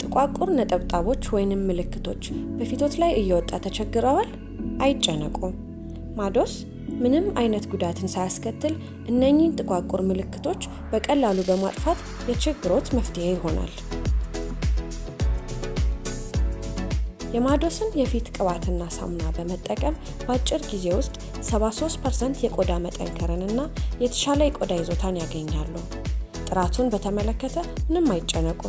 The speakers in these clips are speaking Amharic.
ጥቋቁር ነጠብጣቦች ወይንም ምልክቶች በፊቶት ላይ እየወጣ ተቸግረዋል? አይጨነቁ። ማዶስ ምንም አይነት ጉዳትን ሳያስከትል እነኚህን ጥቋቁር ምልክቶች በቀላሉ በማጥፋት የችግሮት መፍትሄ ይሆናል። የማዶስን የፊት ቅባትና ሳሙና በመጠቀም በአጭር ጊዜ ውስጥ 73% የቆዳ መጠንከርንና የተሻለ የቆዳ ይዞታን ያገኛሉ። ጥራቱን በተመለከተ ምንም አይጨነቁ።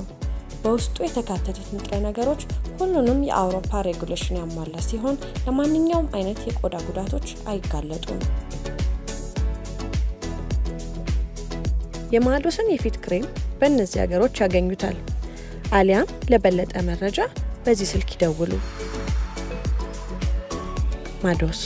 በውስጡ የተካተቱት ንጥረ ነገሮች ሁሉንም የአውሮፓ ሬጉሌሽን ያሟላ ሲሆን ለማንኛውም አይነት የቆዳ ጉዳቶች አይጋለጡም። የማዶስን የፊት ክሬም በእነዚህ ሀገሮች ያገኙታል። አሊያም ለበለጠ መረጃ በዚህ ስልክ ይደውሉ። ማዶስ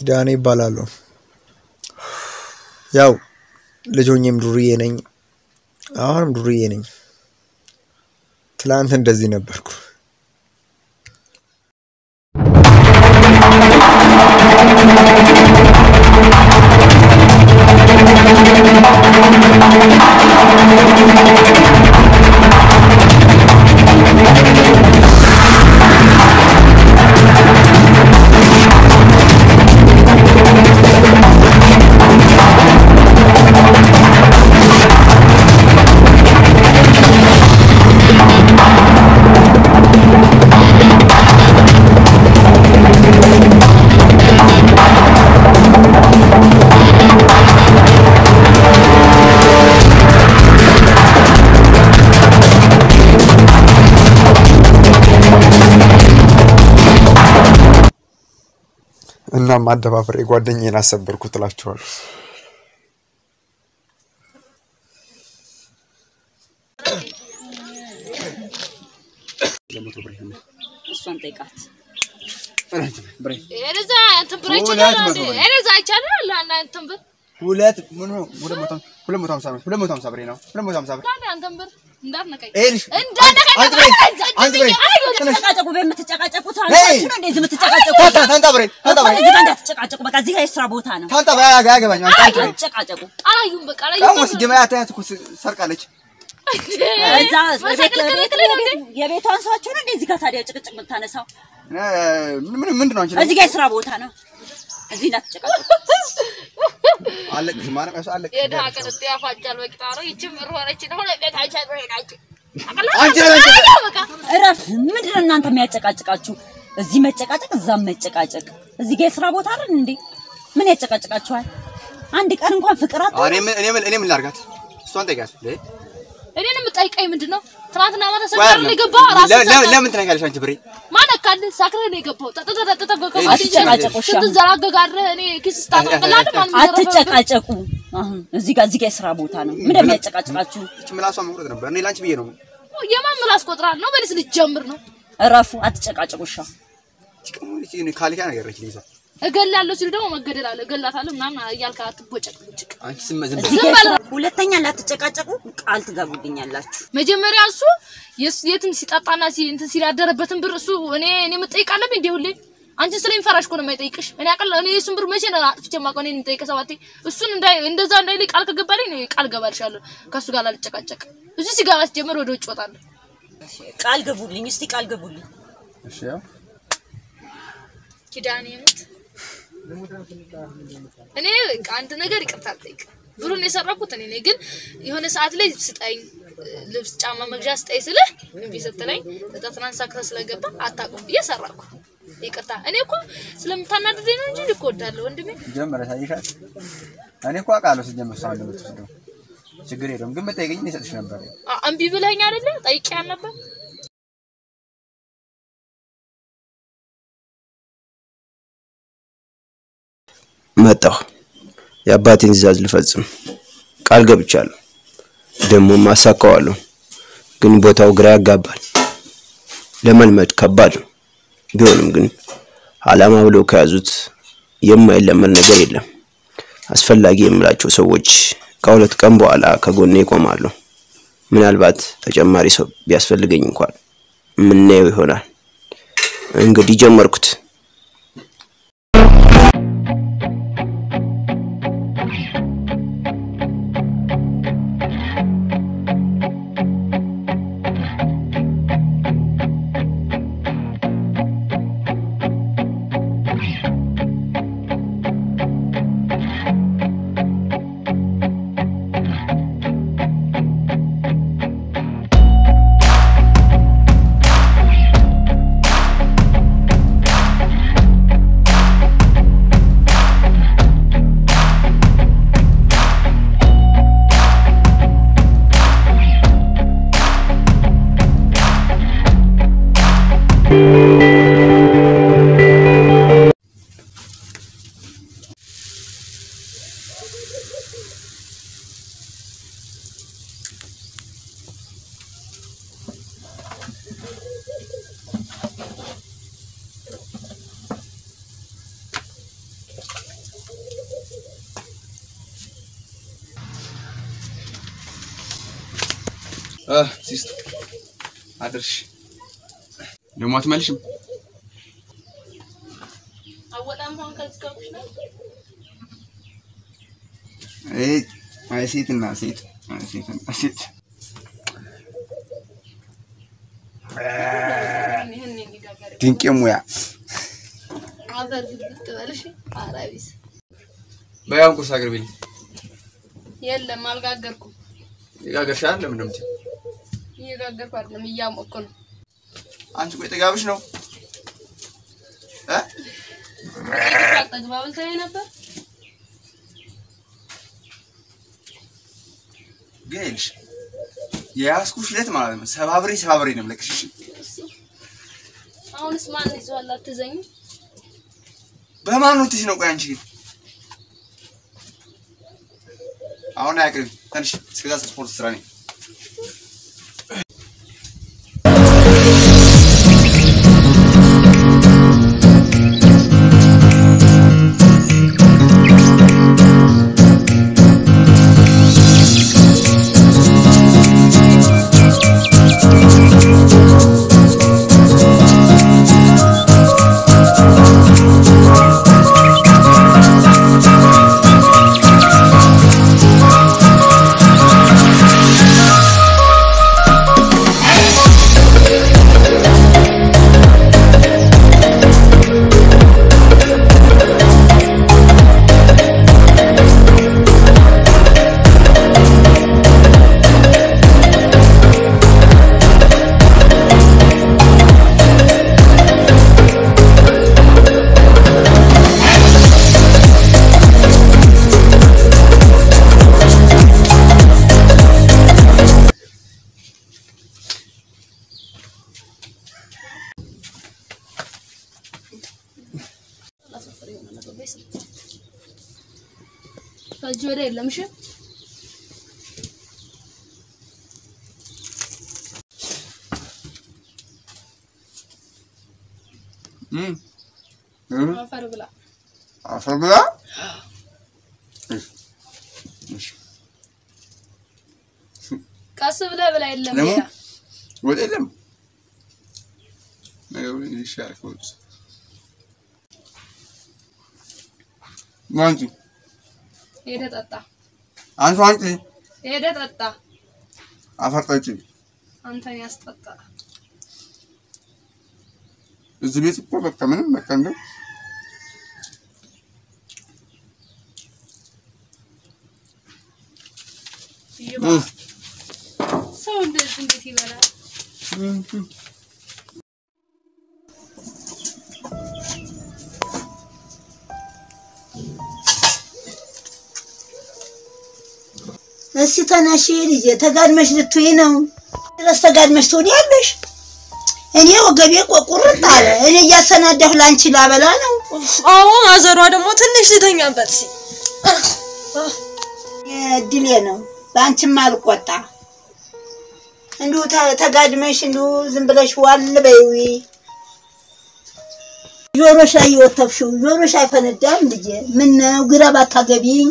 ዳኔ ይባላል። ያው ልጆኝም ዱርዬ ነኝ፣ አሁንም ዱርዬ ነኝ። ትላንት እንደዚህ ነበርኩ። እና ማደባፈር የጓደኛዬን አሰበርኩት እላችኋለሁ። ለሞቶ ብሬ ነው እሷን ጠይቃት። ብሬ እረዛ አንተ ብሬ ይችላል እረዛ ይችላል እና አንተ ብር ሁለት ምን ነው 250 ብሬ ነው 250 ብር ታዲያ አንተ ብር እንዳትነቀኝ አንተ ብሬ ተጨቃጨቁ በመተጨቃጨቁት አንቺ ነው እንደዚህ የምትጨቃጨቁ ታንታ ብሬ እንዳትጨቃጨቁ በቃ እዚህ ጋር የስራ ቦታ ነው ታንታ ያገባኝ አንተ ተጨቃጨቁ አላዩም በቃ አላዩም ታውስ ጀማዓት ያትኩ ሰርቃለች እዛ የቤቷን ሰዎች ነው እንደዚህ ጋር ታዲያ ጭቅጭቅ የምታነሳው ምንድነው አንቺ እዚህ ጋር የስራ ቦታ ነው እዚህ እንዳትጨቃጨቁ አለቅሽ ማረቀሽ አለቅሽ የዳ ቀጥታ ያፋጫል በቂጣሮ ይችምር ሆነች ነው ለቤታቸው ወይናችሁ አንቺ በቃ እረፍ ምንድነው እናንተ የሚያጨቃጭቃችሁ እዚህ መጨቃጨቅ እዛም መጨቃጨቅ እዚህ ጋር የስራ ቦታ አይደል እንዴ ምን ያጨቃጭቃችኋል አንድ ቀን እንኳን ፍቅር አትሆኑ እኔ ምን ላርጋት እሷን ጠይቃት እኔንም ጠይቀኝ ምንድነው ትናንትና ማታ ሰክረህ ነው የገባው ራስ ለምን ትነካለሽ አንቺ ብሬ ማነካል ሰክረህ ነው የገባው ተተተተተበከው አትጨቃጨቁ ስትዘራገጋለህ እኔ ኪስ ስታጠቅላት ማን አትጨቃጨቁ አሁን እዚህ ጋር የስራ ቦታ ነው ምን እንደሚያጨቃጭቃችሁ እቺ ምላሷ መቁረጥ ነበር እኔ ላንቺ ብዬ ነው የማን ምላስ ቆጥራል ነው በልስ ልጅ ነው እረፉ አትጨቃጨቁሻ እቺ ካልካ ነገር ረች ሊዛ እገላለሁ ሲል ደግሞ መገደል አለ እገላታለሁ ምናምን ያልካ አትቦጨቅ ብጭቅ አንቺ ዝም ሁለተኛ ላትጨቃጨቁ ቃል ትገቡልኛላችሁ መጀመሪያ እሱ የትም ሲጣጣና እንትን ሲያደረበትን ብር እሱ እኔ መጠይቃለሁ እንዴ ሁሌ አንቺ ስለኝ ፈራሽ ኮነ ማይጠይቅሽ እኔ አቀል እኔ እሱን ብር መቼ ነው አጥፍቼ ማቆኔ እንጠይቀ ሰባቴ እሱን እንደዛ እንዳይል ቃል ከገባልኝ ነው ቃል ገባልሻለሁ ከሱ ጋር አልጨቃጨቅ እዚህ ሲጋባስ ጀመር ወደ ውጭ ወጣለሁ ቃል ገቡልኝ እስቲ ቃል ገቡልኝ እሺ ያው ኪዳኔ ምት እኔ አንድ ነገር ይቅርታ ጠይቅ ብሩን የሰራኩት እኔ ነኝ ግን የሆነ ሰዓት ላይ ስጠኝ ልብስ ጫማ መግዣ ስጠይ ስለ ቢሰጥለኝ ተጣጥናንሳክተ ስለገባ አታቆም እየሰራኩ ይቅርታ እኔ እኮ ስለምታናድደኝ ነው እንጂ ልቆዳለሁ ወንድሜ ጀመረ ታይሻል እኔ እኮ አቃለው ሲጀምር ሳን እንደምትወስደው ችግር የለም ግን መጠይቀኝ ነው ሰጥሽ ነበር አንቢ ብለኸኝ አይደለ ጠይቂያ ነበር መጣሁ የአባቴን ትዕዛዝ ልፈጽም ቃል ገብቻለሁ ደሞ ማሳካዋለሁ ግን ቦታው ግራ ያጋባል ለመልመድ ከባድ ነው ቢሆንም ግን አላማ ብለው ከያዙት የማይለመድ ነገር የለም አስፈላጊ የምላቸው ሰዎች ከሁለት ቀን በኋላ ከጎኔ ይቆማሉ ምናልባት ተጨማሪ ሰው ቢያስፈልገኝ እንኳን ምን ነው ይሆናል እንግዲህ ጀመርኩት ሲስት አድርሽ ደሞ አትመልሽም አወጣም ሆን ከዝከውሽ ነው ሴትና ሴት ድንቅ ሙያ አበር ብትበልሽ አራቢስ በያም ቁርስ አቅርቢልኝ የለም አልጋገርኩም ይጋገርሻል ለምን ነው ይጋገርኩ አይደለም እያሞቀ ነው አንቺ ቆይ ተጋብሽ ነው ተግባብን ተይ ነበር ገይልሽ ያስኩሽ ለት ማለት ነው ሰባብሬ ነው ለክሽ አሁንስ ማን ይዟል አትዘኝ በማን ነው ትሽ ነው ቆይ አንቺ አሁን አያቅርብ ትንሽ እስከዛ ስፖርት ስራ ነኝ ታጅወደ የለም እሺ አፈር ብላ ቀስ ብለህ ብላ የለም ያ ወደለም ነው ይሻልኩት ማንቺ ሄደ ጠጣ አንቺ ሄደ ጠጣ አፈርጠጪ አንተን ያስጠጣ እዚህ ቤት እኮ በቃ ምንም በቃ እንደው ሰው እንደዚህ እንዴት ይበላል? እሺ ተነሺ ልጄ ተጋድመሽ ልትይ ነው ድረስ ተጋድመሽ ትሆኛለሽ እኔ ወገቤ ቆቁርጥ አለ እኔ እያሰናዳሁ ላንቺ ላበላ ነው አዎ ማዘሯ ደግሞ ትንሽ ልተኛበት እድሌ ነው ባንቺም አልቆጣ እንዱ ተጋድመሽ እንዱ ዝም ብለሽ ዋል በይዊ ጆሮሽ ላይ ወተፍሽው ጆሮሽ አይፈነዳም ልጄ ምን ነው ግራ ባታገቢኝ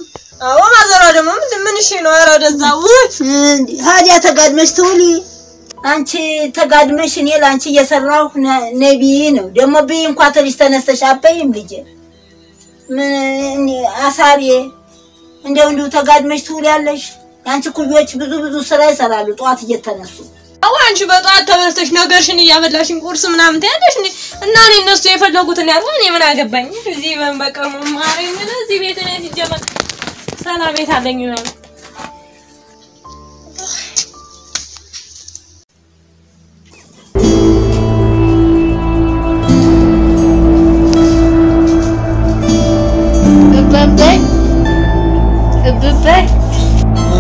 አዎ ማዘሯ ደግሞ ምን እሺ ነው ኧረ ወደዛው እንዴ ሀዲያ ተጋድመሽ ትውሊ አንቺ ተጋድመሽ እኔ ላንቺ እየሰራሁ ነብይ ነው ደግሞ በይ እንኳን ተሪስ ተነስተሽ አበይም ልጄ ምን አሳሪ እንደው ተጋድመሽ ትውሊያለሽ አንቺ ኩጆች ብዙ ስራ ይሰራሉ ጧት እየተነሱ አዎ አንቺ በጧት ተበስተሽ ነገርሽን ያበላሽን ቁርስ ምናምን ታያለሽ እና እኔ እነሱ የፈለጉትን ያርጉ እኔ ምን አገባኝ እዚህ በመቀሙ ማረኝ እዚህ ቤት ነኝ ሲጀመር ሰላም ቤት አለኝ ነው እብበይ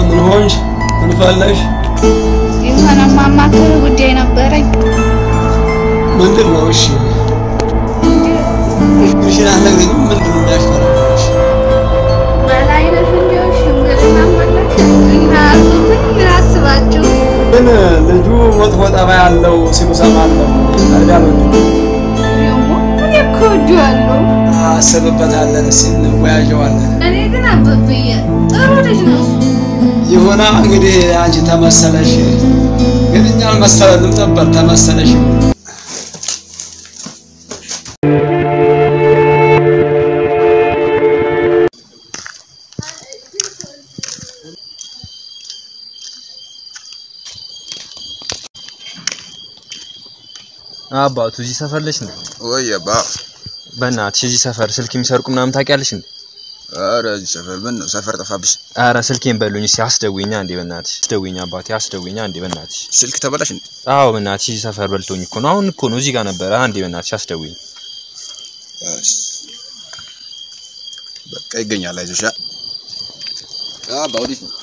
ምን ሆንሽ ምን ፈለሽ የሆነ ማማከር ጉዳይ ነበረኝ ምንድነው እሺ እሺ አለኝ ምንድነው የሚያስፈራራሽ በላይነሽ እንዲው ሽምግልና ማለት እና ምን አስባችሁ ግን ልጁ መጥፎ ጠባይ ያለው ሲሉ ሰማለሁ ታዲያ ነው እኔ እኮ ወዲያለሁ አሰብበታለን ሲል ወያጀዋለን እኔ ግን አበብዬ ጥሩ ልጅ ነው ይሆና እንግዲህ አንቺ ተመሰለሽ ግን እኛ አልመሰለንም ነበር ተመሰለሽ አባቱ እዚህ ሰፈር ልጅ ነው ወይ አባ በእናትሽ እዚህ ሰፈር ስልክ የሚሰርቁ ምናምን ታውቂያለሽ እንዴ ኧረ እዚህ ሰፈር ምን ነው ሰፈር ጠፋብሽ ኧረ ስልኬን በሉኝ እስኪ አስደውይኛ እንዴ በእናትሽ አስደውይኛ አባቴ አስደውይኛ እንዴ በእናትሽ ስልክ ተበላሽ እንዴ አዎ በእናትሽ እዚህ ሰፈር በልቶኝ እኮ ነው አሁን እኮ ነው እዚህ ጋር ነበር አንዴ በእናትሽ አስደውይኝ በቃ ይገኛል አይዞሽ አባ ወዲህ ነው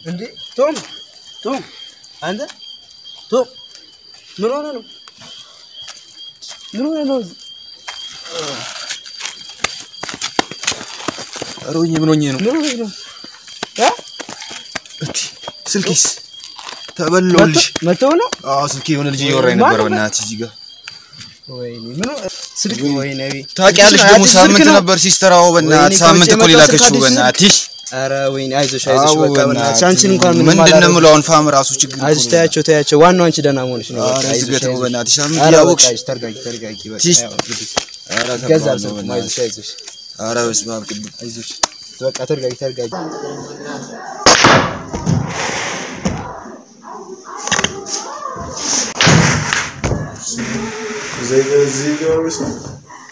እንዴ ቶም አንተ ቶም ምን ሆነ ነው አሮኝ ምን ሆኜ ነው ስልክስ ተበላልሽ መተው ነው አዎ ስልክ የሆነ ልጅ እያወራኝ ነበር በእናትህ እዚህ ጋር ወይኔ ምን ስልክ ወይኔ ታውቂያለሽ ደግሞ ሳምንት ነበር ሲስተራው በእናትህ ሳምንት እኮ ሊላከችው በእናትህ ኧረ ወይኔ አይዞሽ በቃ በእናትሽ አንቺን እንኳን ምንድነው የምለው አሁን ፋም ራሱ ችግር አይዞሽ ታያቸው ዋናው አንቺ ደህና መሆንሽ ነው በቃ አይዞሽ በእናትሽ ሳምንት ያወቅሽ ተርጋጊ በቃ ገዛል አይዞሽ ኧረ በስመ አብ ቅዱስ አይዞሽ በቃ ተርጋጊ زي جوزنا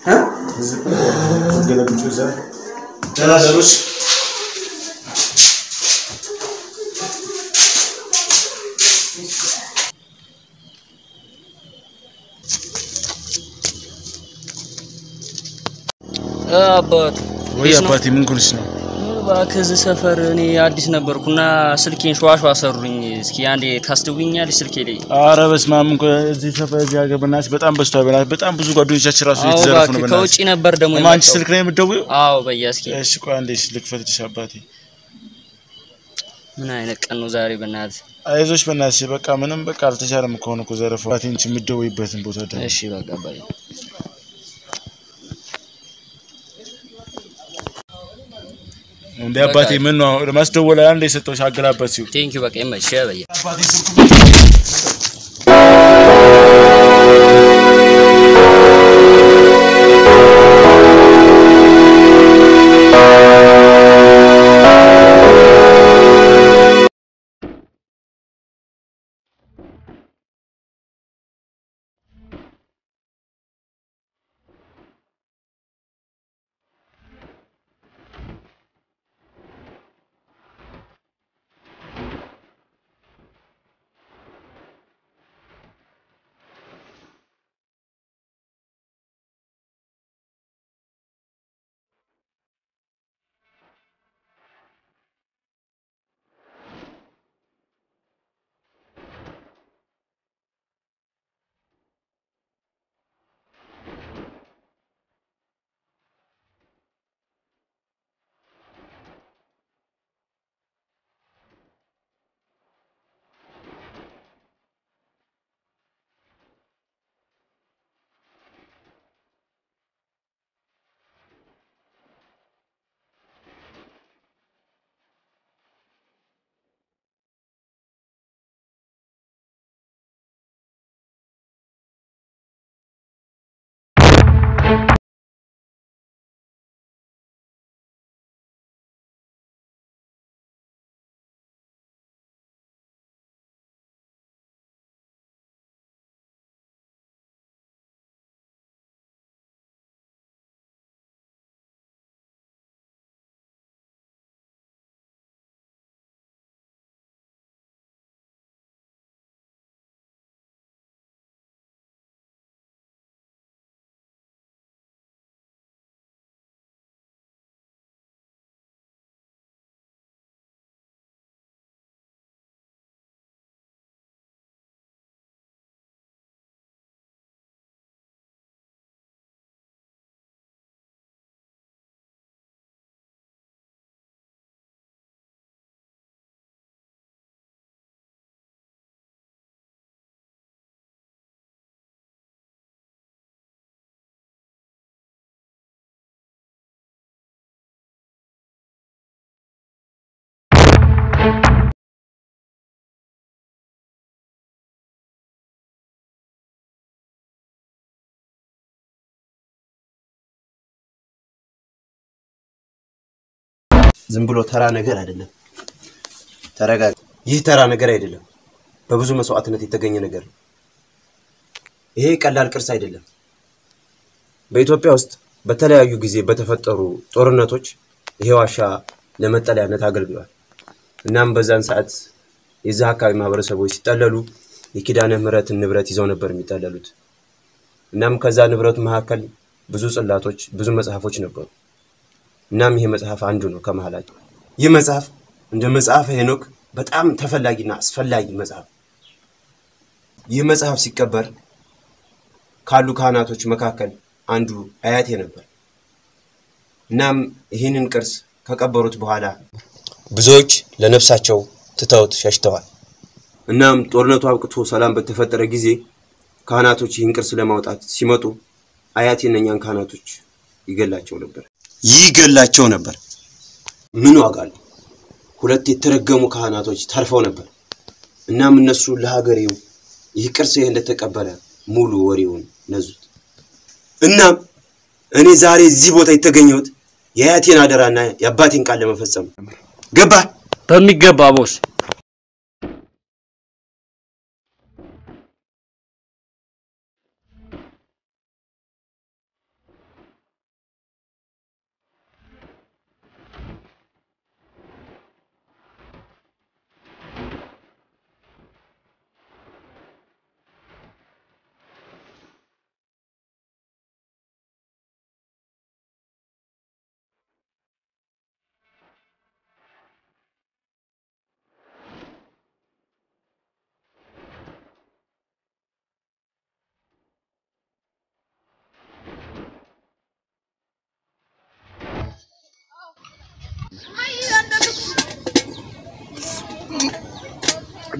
ها زي قلنا بتشوزها لا دروس አባት ወይ አባቴ ምን ኩልስ ነው ባከዝ ሰፈር እኔ አዲስ ነበርኩና ስልኬን ሸዋሸዋ ሰሩኝ እስኪ አንዴ ታስደውኛለሽ ስልኬ ላይ ኧረ በስመ አብ እዚህ ሰፈር እዚህ ሀገር በእናትሽ በጣም በዝቷል በጣም ብዙ ጓደኞቻችን ራሱ እየተዘረፉ ነው በእናትሽ ከውጪ ነበር ደግሞ አንቺ ስልክ ላይ የምትደውይው አዎ በያስኪ እሺ ቆይ አንዴ ልክፈትልሽ አባቴ ምን አይነት ቀን ነው ዛሬ በእናትህ አይዞሽ በእናትሽ በቃ ምንም በቃ አልተቻለም እኮ ነው ዘረፈው አትንቺ ምደውይበትን ቦታ ደ እሺ በቃ ባይ እንደ አባቴ ምን ነው ለማስደወል አንዴ ሰጠውሽ አገላበት ሲው ቴንክ ዩ በቃ ይመችሽ በየ አባቴ ስልኩ ዝም ብሎ ተራ ነገር አይደለም ተረጋጋ ይህ ተራ ነገር አይደለም በብዙ መስዋዕትነት የተገኘ ነገር ይሄ ቀላል ቅርስ አይደለም በኢትዮጵያ ውስጥ በተለያዩ ጊዜ በተፈጠሩ ጦርነቶች ይሄ ዋሻ ለመጠለያነት አገልግሏል እናም በዛን ሰዓት የዛ አካባቢ ማህበረሰቦች ሲጠለሉ የኪዳነ ምህረት ንብረት ይዘው ነበር የሚጠለሉት እናም ከዛ ንብረቱ መካከል ብዙ ጽላቶች ብዙ መጽሐፎች ነበሩ እናም ይሄ መጽሐፍ አንዱ ነው ከመሃላቸው ይህ መጽሐፍ እንደ መጽሐፈ ሄኖክ በጣም ተፈላጊና አስፈላጊ መጽሐፍ ይህ መጽሐፍ ሲቀበር ካሉ ካህናቶች መካከል አንዱ አያቴ ነበር እናም ይህንን ቅርስ ከቀበሩት በኋላ ብዙዎች ለነፍሳቸው ትተውት ሸሽተዋል እናም ጦርነቱ አብቅቶ ሰላም በተፈጠረ ጊዜ ካህናቶች ይህን ቅርስ ለማውጣት ሲመጡ አያቴ እነኛን ካህናቶች ይገላቸው ነበር ምን ዋጋል ሁለት የተረገሙ ካህናቶች ተርፈው ነበር እናም እነሱ ለሀገሬው ይህ ቅርስ እንደተቀበለ ሙሉ ወሬውን ነዙት እናም እኔ ዛሬ እዚህ ቦታ የተገኘሁት የአያቴን አደራና የአባቴን ቃል ለመፈጸም ገባ በሚገባ ቦስ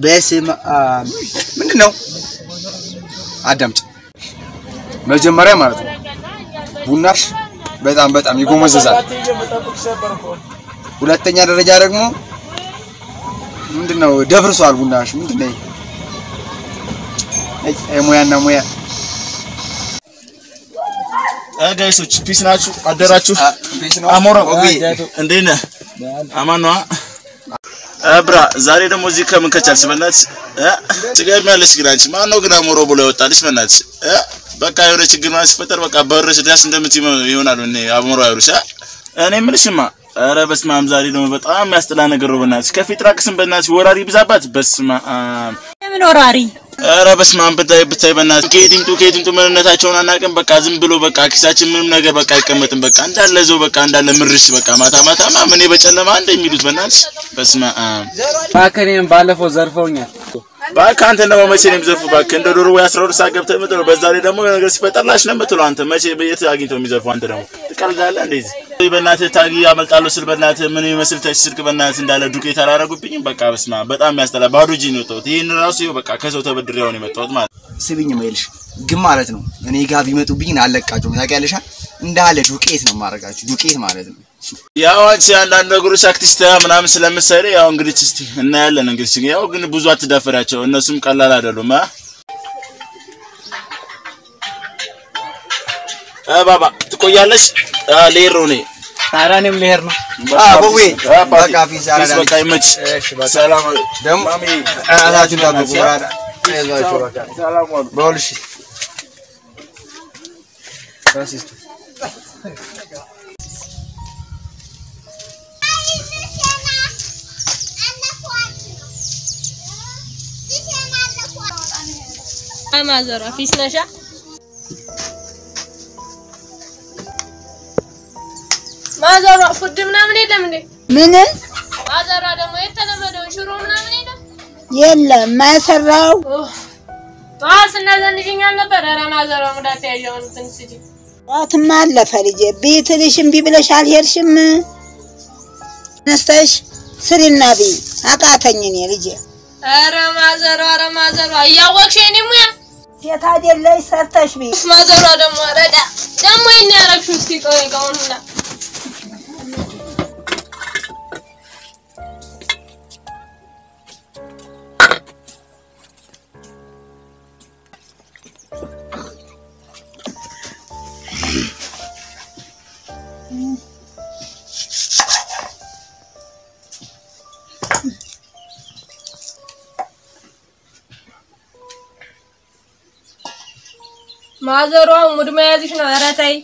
በስመ አብ ምንድነው? አዳምጭ መጀመሪያ ማለት ነው ቡናሽ በጣም ይጎመዘዛል። ሁለተኛ ደረጃ ደግሞ ምንድነው ደብርሷል ቡናሽ ምንድነው? ሙያና ሙያ ጋይሶች ፒስ ናችሁ አደራችሁ? አሞራ እንዴት ነህ? አማን ነው አብራ። ዛሬ ደግሞ እዚህ ከምን ከቻልሽ በእናትሽ ትገርሚያለሽ። ግን አንቺ ማን ነው ግን አሞሮ ብሎ ያወጣልሽ በእናትሽ? በቃ የሆነ ችግር ማለት ሲፈጠር በቃ በርሽ ዳስ እንደምትይ ይሆናል። እኔ አሞሮ አይሩሽ እኔ የምልሽማ ኧረ በስመ አብ ዛሬ ደግሞ በጣም ያስጠላ ነገር ነው በእናትሽ። ከፊት ራቅስም በእናትሽ ወራሪ ብዛባት በስመ አብ ምን ወራሪ ኧረ በስመ አብ ብታይ በእናትሽ ከየትምጡ ምንነታቸውን አናውቅም። በቃ ዝም ብሎ በቃ ኪሳችን ምንም ነገር በቃ አይቀመጥም። በቃ እንዳለ ዘው በቃ እንዳለ ምርሽ በቃ ማታማ ምን በጨለማ እንደሚሉት በእናትሽ በስመ አብ ባከኔም ባለፈው ዘርፈውኛል። ባካ አንተ ነው መቼ ነው የሚዘርፉ? ባካ እንደ ዶሮ ወይ 12 ሰዓት ገብተህ የምትለው በዛ ላይ ደግሞ ነገር ሲፈጠርላሽ ነው የምትለው። አንተ መቼ በየት አግኝተው የሚዘርፉ? አንተ ደግሞ ትቀልዳለህ እንደዚህ። በእናትህ ታጊ ያመልጣለሁ ስል በእናትህ ምን ይመስል ተች ስልክ በእናትህ እንዳለ ዱቄት አላረጉብኝም። በቃ በስመ አብ በጣም ያስጠላ። ባዶ እጄ ነው የወጣሁት። ይሄን ራሱ ይኸው በቃ ከሰው ተበድሬው ነው የመጣሁት ማለት ስብኝ ማይልሽ ግን ማለት ነው እኔ ጋር ቢመጡብኝ አለቃቸው ታውቂያለሽ። እንዳለ ዱቄት ነው ማረጋችሁ ዱቄት ማለት ነው። ያው አንቺ አንዳንድ ነገሮች አክቲስታ ምናምን ስለምትሰሪ ያው እንግዲህ እስቲ እናያለን። እንግዲህ ያው ግን ብዙ አትዳፈራቸው እነሱም ቀላል አይደሉም። ባባ ትቆያለሽ? ልሄድ ነው እኔ። ኧረ እኔም ልሄድ ነው። ቦዌ በቃ ፊስ አረጋ በቃ ይመች። ሰላም ደግሞ አላችሁ ታብቁ ብራዳ አይዟችሁ በቃ ሰላም ዋሉ በልሽ ራሲስቱ ማዘሯ ፊስ ነሻ ማዘሯ ፉድ ምናምን የለም እንዴ? ምን ማዘሯ ደግሞ የተለመደው ሽሮ ምናምን የለም ማሰራው ጧስ እናዘንሽኛል ነበር። ኧረ ማዘሯ ሙዳት ያያውን ትንስጂ ጧትማ አለፈ ልጄ። ቤትልሽ እምቢ ብለሽ አልሄድሽም። ነስተሽ ስሪና ቢ አቃተኝ እኔ ልጄ። ኧረ ማዘሯ እያወቅሽ እኔ ሙያ ሴት አይደለሽ ሰርተሽ ቢ ማዘሯ ደግሞ ረዳ ደግሞ ይሄን ያረግሽው እስቲ ቆይ ቀውንና ማዘሯ ሙድ መያዝሽ ነው። ኧረ ተይ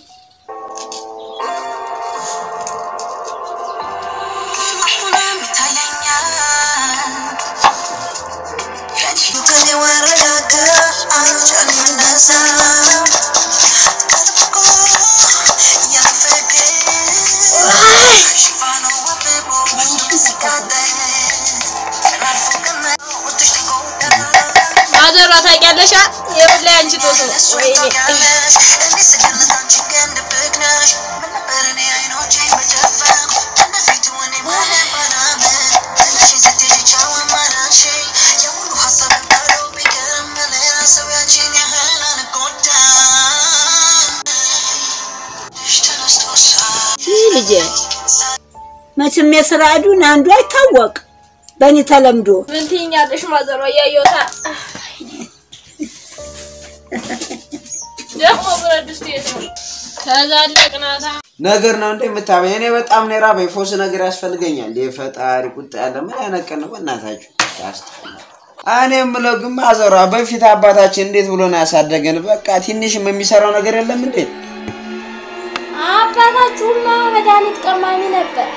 ማዘሯ ታውቂያለሽ? የወላሂ አንቺ ጦስ ወይኔ ልጄ መቼም የስራዱን አንዱ አይታወቅ በእኔ ተለምዶ ምን ትይኛለሽ? ማዘሯ እያየሁታ ደግሞ ብረት ድስት የት ነው? ተዛለቅናታ ነገር ነው እንዴ የምታበይ? እኔ በጣም ነው ራበኝ። ፎስ ነገር ያስፈልገኛል። የፈጣሪ ቁጣ ያለ ምን ያነቀን ነው በእናታችሁ ያስተማ። እኔ የምለው ግን ማዘሯ በፊት አባታችን እንዴት ብሎ ነው ያሳደገን? በቃ ትንሽም የሚሰራው ነገር የለም እንዴ? አባታችሁማ መድኃኒት ቀማሚ ነበር።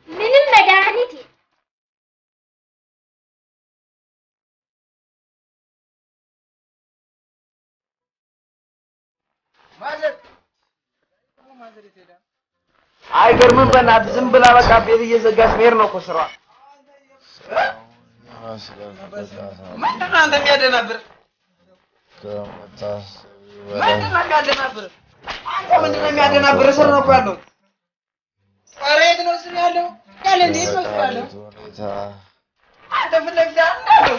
ምንም መድኃኒት አይገርምም? በእናትህ ዝም ብላ በቃ ቤት እየዘጋች መሄድ ነው እኮ ስራዋ። ምንድን ነው አንተ የሚያደናብር? ምንድን ነው የሚያደናብር? አንተ ምንድን ነው የሚያደናብር? ስር ነው እኮ ያለው። ኧረ የት ነው ስር ያለው? ያለ እንዴ ነው ስር ያለው? አንተ ፊት ለፊት ያለው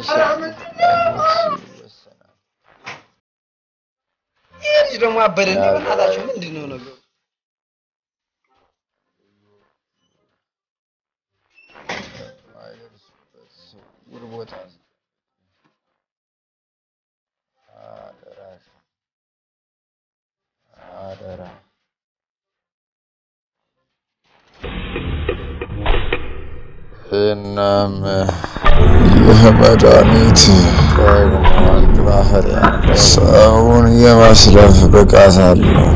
ኧረ ምንድን ነው? ይህ ልጅ ደግሞ አበደ እንዴ? በእናታችሁ ምንድን ነው ነገሩ? አደራ እናም ይህ መድኃኒት ደግሞ አንድ ባህሪ ያለው ሰውን የማስለፍ ብቃት አለው።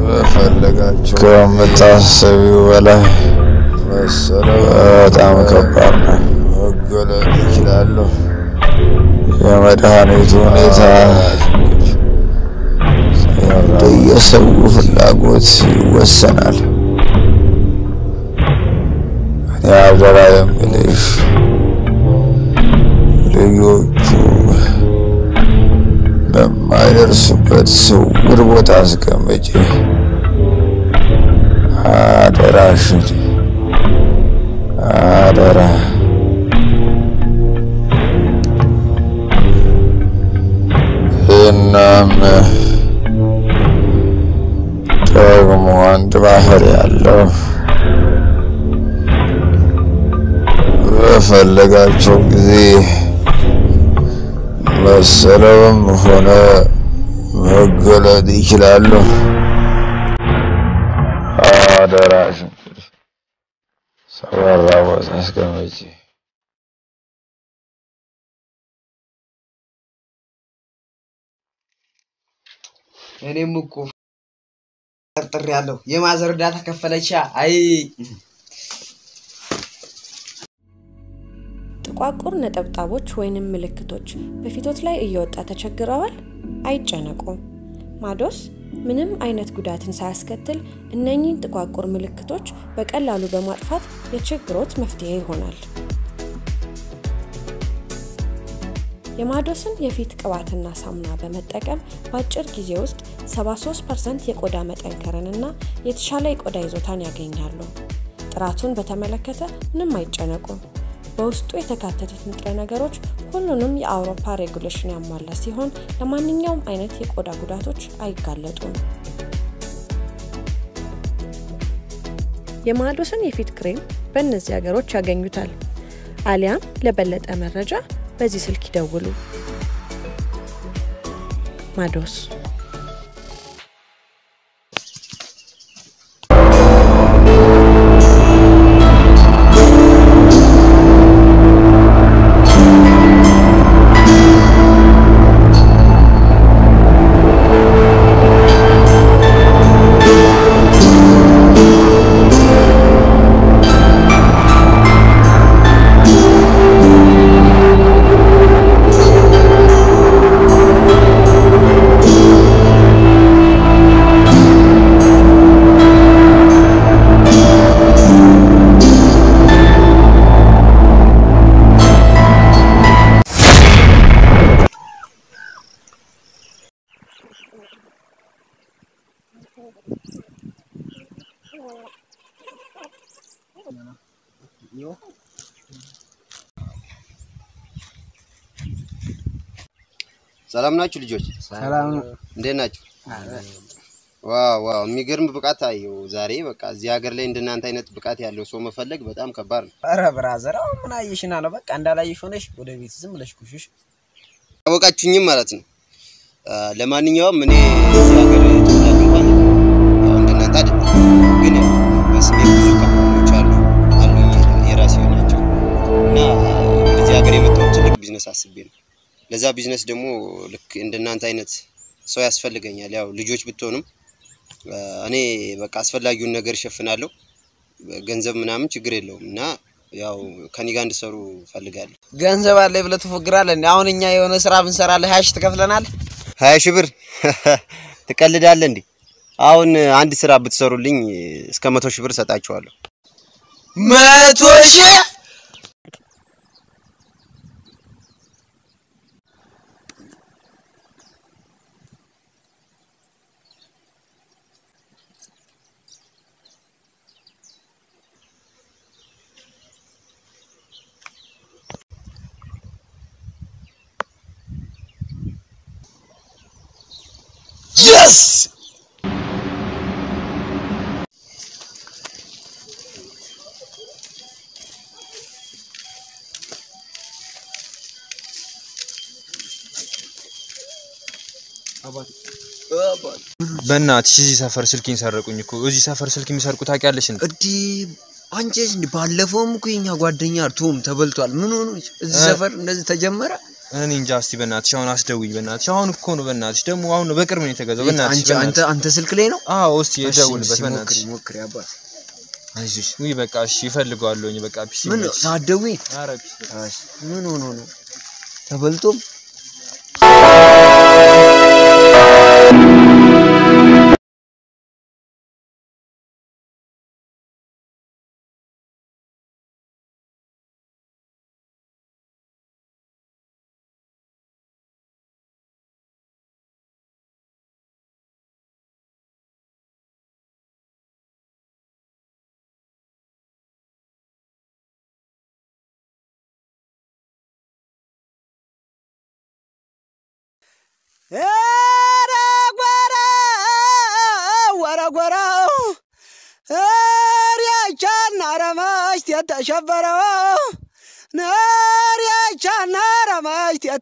በፈለጋችሁ ከምታስቢው በላይ በጣም ከባድ ነው። መገለጥ ይችላለሁ። የመድኃኒቱ ሁኔታ እንደየሰው ፍላጎት ይወሰናል። እኔ አደራ የምልሽ ልጆቹ በማይደርሱበት ስውር ቦታ አስቀምጪ። አደራሽን አደራ። እናም ደግሞ አንድ ባህሪ ያለው በፈለጋቸው ጊዜ መሰለብም ሆነ መገለጥ ይችላሉ። አደራሽን ሰወራ ቦታ አስቀምጪ። እኔም እኮ ጠርጥሬያለሁ። የማዘር እርዳታ ከፈለቻ። አይ ጥቋቁር ነጠብጣቦች ወይንም ምልክቶች በፊቶት ላይ እየወጣ ተቸግረዋል? አይጨነቁ። ማዶስ ምንም አይነት ጉዳትን ሳያስከትል እነኚህን ጥቋቁር ምልክቶች በቀላሉ በማጥፋት የችግሮት መፍትሄ ይሆናል። የማዶስን የፊት ቅባትና ሳሙና በመጠቀም በአጭር ጊዜ ውስጥ 73% የቆዳ መጠንከርንና የተሻለ የቆዳ ይዞታን ያገኛሉ። ጥራቱን በተመለከተ ምንም አይጨነቁ። በውስጡ የተካተቱት ንጥረ ነገሮች ሁሉንም የአውሮፓ ሬጉሌሽን ያሟላ ሲሆን ለማንኛውም አይነት የቆዳ ጉዳቶች አይጋለጡም። የማዶስን የፊት ክሬም በእነዚህ ሀገሮች ያገኙታል። አሊያም ለበለጠ መረጃ በዚህ ስልክ ይደውሉ። ማዶስ ሰላም ናችሁ ልጆች? ሰላም ነው። እንዴት ናችሁ? ዋው የሚገርም ብቃት አየሁ ዛሬ። በቃ እዚህ ሀገር ላይ እንደናንተ አይነት ብቃት ያለው ሰው መፈለግ በጣም ከባድ ነው። ኧረ ብራዘር አሁን ምን አየሽና ነው? በቃ እንዳላየሽ ሆነሽ ወደ ቤት ዝም ብለሽ ኩሽሽ አወቃችሁኝም ማለት ነው። ለማንኛውም እኔ እዚህ ሀገር ተወላጅ እንኳን ያው እንደናንተ አይደለም፣ ግን በስሜ ብዙ ካምፓኒዎች አሉኝ የራሴ ናቸው እና እዚህ ሀገር የመጣሁት ትልቅ ቢዝነስ አስቤ ነው። ለዛ ቢዝነስ ደግሞ ልክ እንደናንተ አይነት ሰው ያስፈልገኛል። ያው ልጆች ብትሆኑም እኔ በቃ አስፈላጊውን ነገር ሸፍናለሁ። ገንዘብ ምናምን ችግር የለውም እና ያው ከኔ ጋር እንድሰሩ ፈልጋለሁ። ገንዘብ አለ ብለህ ትፎግራለህ? አሁን እኛ የሆነ ስራ ብንሰራለህ 20 ሺህ ትከፍለናል? 20 ሺህ ብር ትቀልዳለህ እንዴ? አሁን አንድ ስራ ብትሰሩልኝ እስከ 100 ሺህ ብር ሰጣችኋለሁ። 100 ሺህ? Yes! በእናትሽ እዚህ ሰፈር ስልኬን ሰረቁኝ እኮ። እዚህ ሰፈር ስልክ የሚሰርቁ ታውቂያለሽ እንዴ? እዲ አንቺስ እንዴ ባለፈውም እኮ የኛ ጓደኛ ቶም ተበልቷል። ምን ሆኖ እዚህ ሰፈር እንደዚህ ተጀመረ? እኔ እንጃ። እስቲ በእናትሽ አሁን አስደውይ በእናትሽ። አሁን እኮ ነው በእናትሽ። ደግሞ አሁን ነው በቅርብ ነው የተገዛው በእናትሽ። አንተ ስልክ ላይ ነው? አዎ እስቲ የደውልበት በእናትሽ። ሞክሪ አባት። አይዞሽ። ውይ በቃ እሺ ይፈልጋለሁኝ በቃ ፒሲ። ምን ሳትደውይ? ኧረ ፒሲ። ምን ሆኖ ነው ተበልቶም?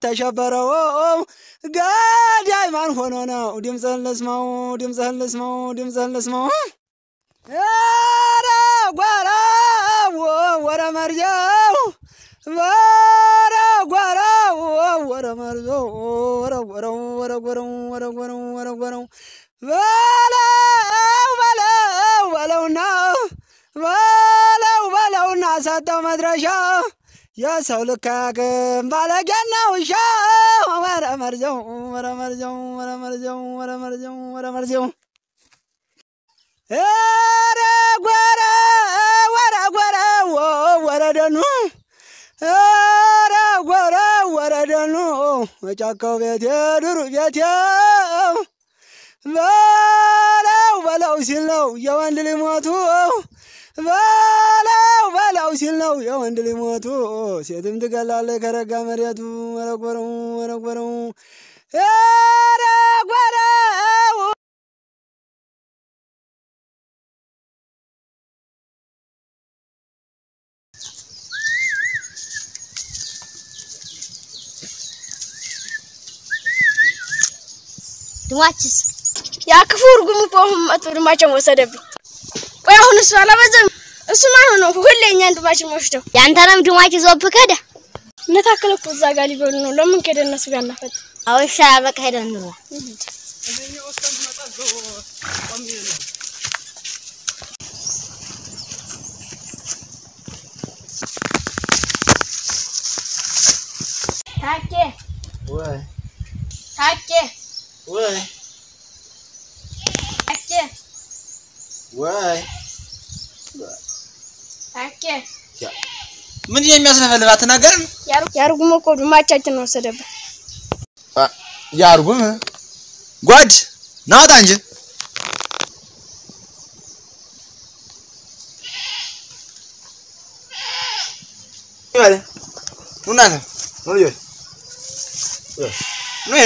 ተሸበረው ገዳይ ማን ሆኖ ነው? ድምፅህን ልስማው ኧረ ጓራው ወረ መርጃው ወረ ጓራው ወረ መርጃው ወረ ጓራው ወረ ጓራው ወረ ጓራው ወረ ጓራው በለውና ሰጠው መድረሻ የሰው ልክ አያውቅም ባለጌና ውሻ ወረ መርጃው ወረ መርጃው ወረ መርጃው ወረ መርጃው ወረ መርጃው ኧረ ጓራ ወረደኑ ኧረ ጓራ ወረደኑ በጫካው ቤቴ ድሩ ቤቴ በለው ሲል ነው የወንድ ሊሞቱ በለው ሲል ነው የወንድ ሊሞቱ ሴትም ትገላለች ከረጋ መሬቱ ወረጎረው ወረጎረው ወረጎረው ድማችስ ያ ክፉ እርጉም ቆም መጥቶ ድማችን ወሰደብኝ። ቆይ አሁን እሱ አላበዛም? እሱ ማን ሆኖ ሁሌ እኛን ድማችን ወስደው ያንተንም ድማች ይዞብህ ከደ ነታከለ እኮ እዛ ጋር ሊበሉ ነው። ለምን ከደ እነሱ ጋር እናፈጥ? አዎ ይሻላል። በቃ ሄደን ነው ታኬ ወይ ታኬ ወይ ታኬ ወይ ታኬ ምን የሚያስለፈልፍ አትናገርም? ያርጉም እኮ ድማቻችን ወሰደብን። ያርጉም ጓድ ናውጣ እንጂ ይባል ኑና ነው ልጅ ነው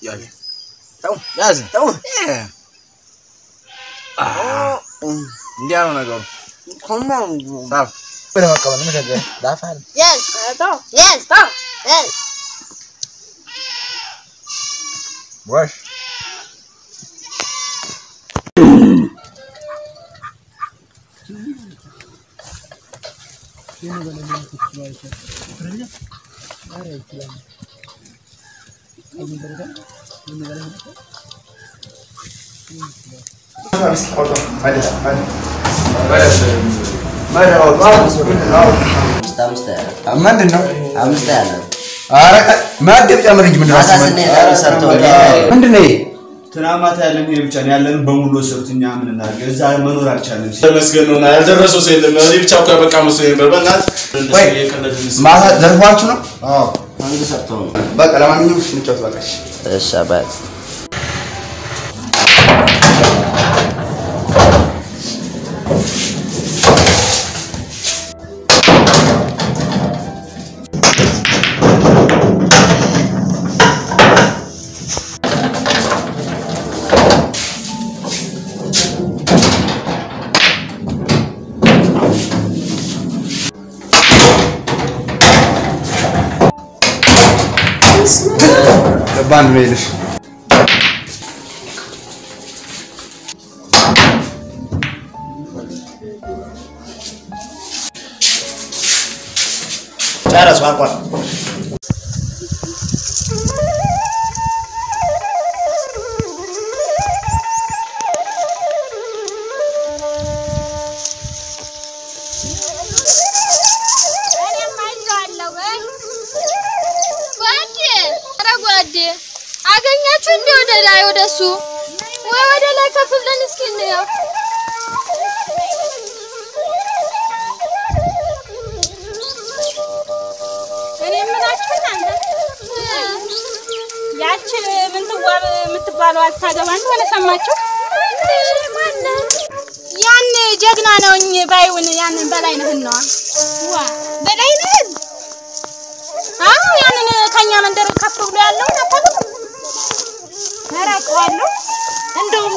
ያ ያዝ እንዲያ ነው ነገሩ ለመቀበል ምን ሸገ ዳፋል yes yes yes ወሽ ምንድነው አምስት ያለ አረ ማደብ ጨምር እንጂ ምንድነው ምንድነው ትናማታ ያለን ይሄ ብቻ ነው ያለን በሙሉ ወሰዱትኛ ምን እናድርግ እዛ መኖር አልቻለም ተመስገን ነውና ያልደረሰው ሰው የለም እኔ ብቻው ከበቃ መስሎኝ በበናት ወይ ማታ ዘርፏችሁ ነው አዎ አንድ ሰጥተው በቃ ለማንኛውም እንጫወት በቃ እሺ አባት ባንድ ነው ጨረስ አቋር አገኛችሁ እንዴ ወደ ላይ ወደሱ ወይ ወደ ላይ ከፍ ብለን እስኪ እንየው እኔ ምናችሁ እናንተ ያቺ ምን ትዋብ የምትባለው አልታገባን ወለ ሰማችሁ ማነው ያን ጀግና ነውኝ ባይውን ያንን በላይ ነህና ዋ በላይ ነህ ያንን ከኛ መንደር ከፍ ብሎ ያለው አታውቁም ተራቀዋለሁ እንደውም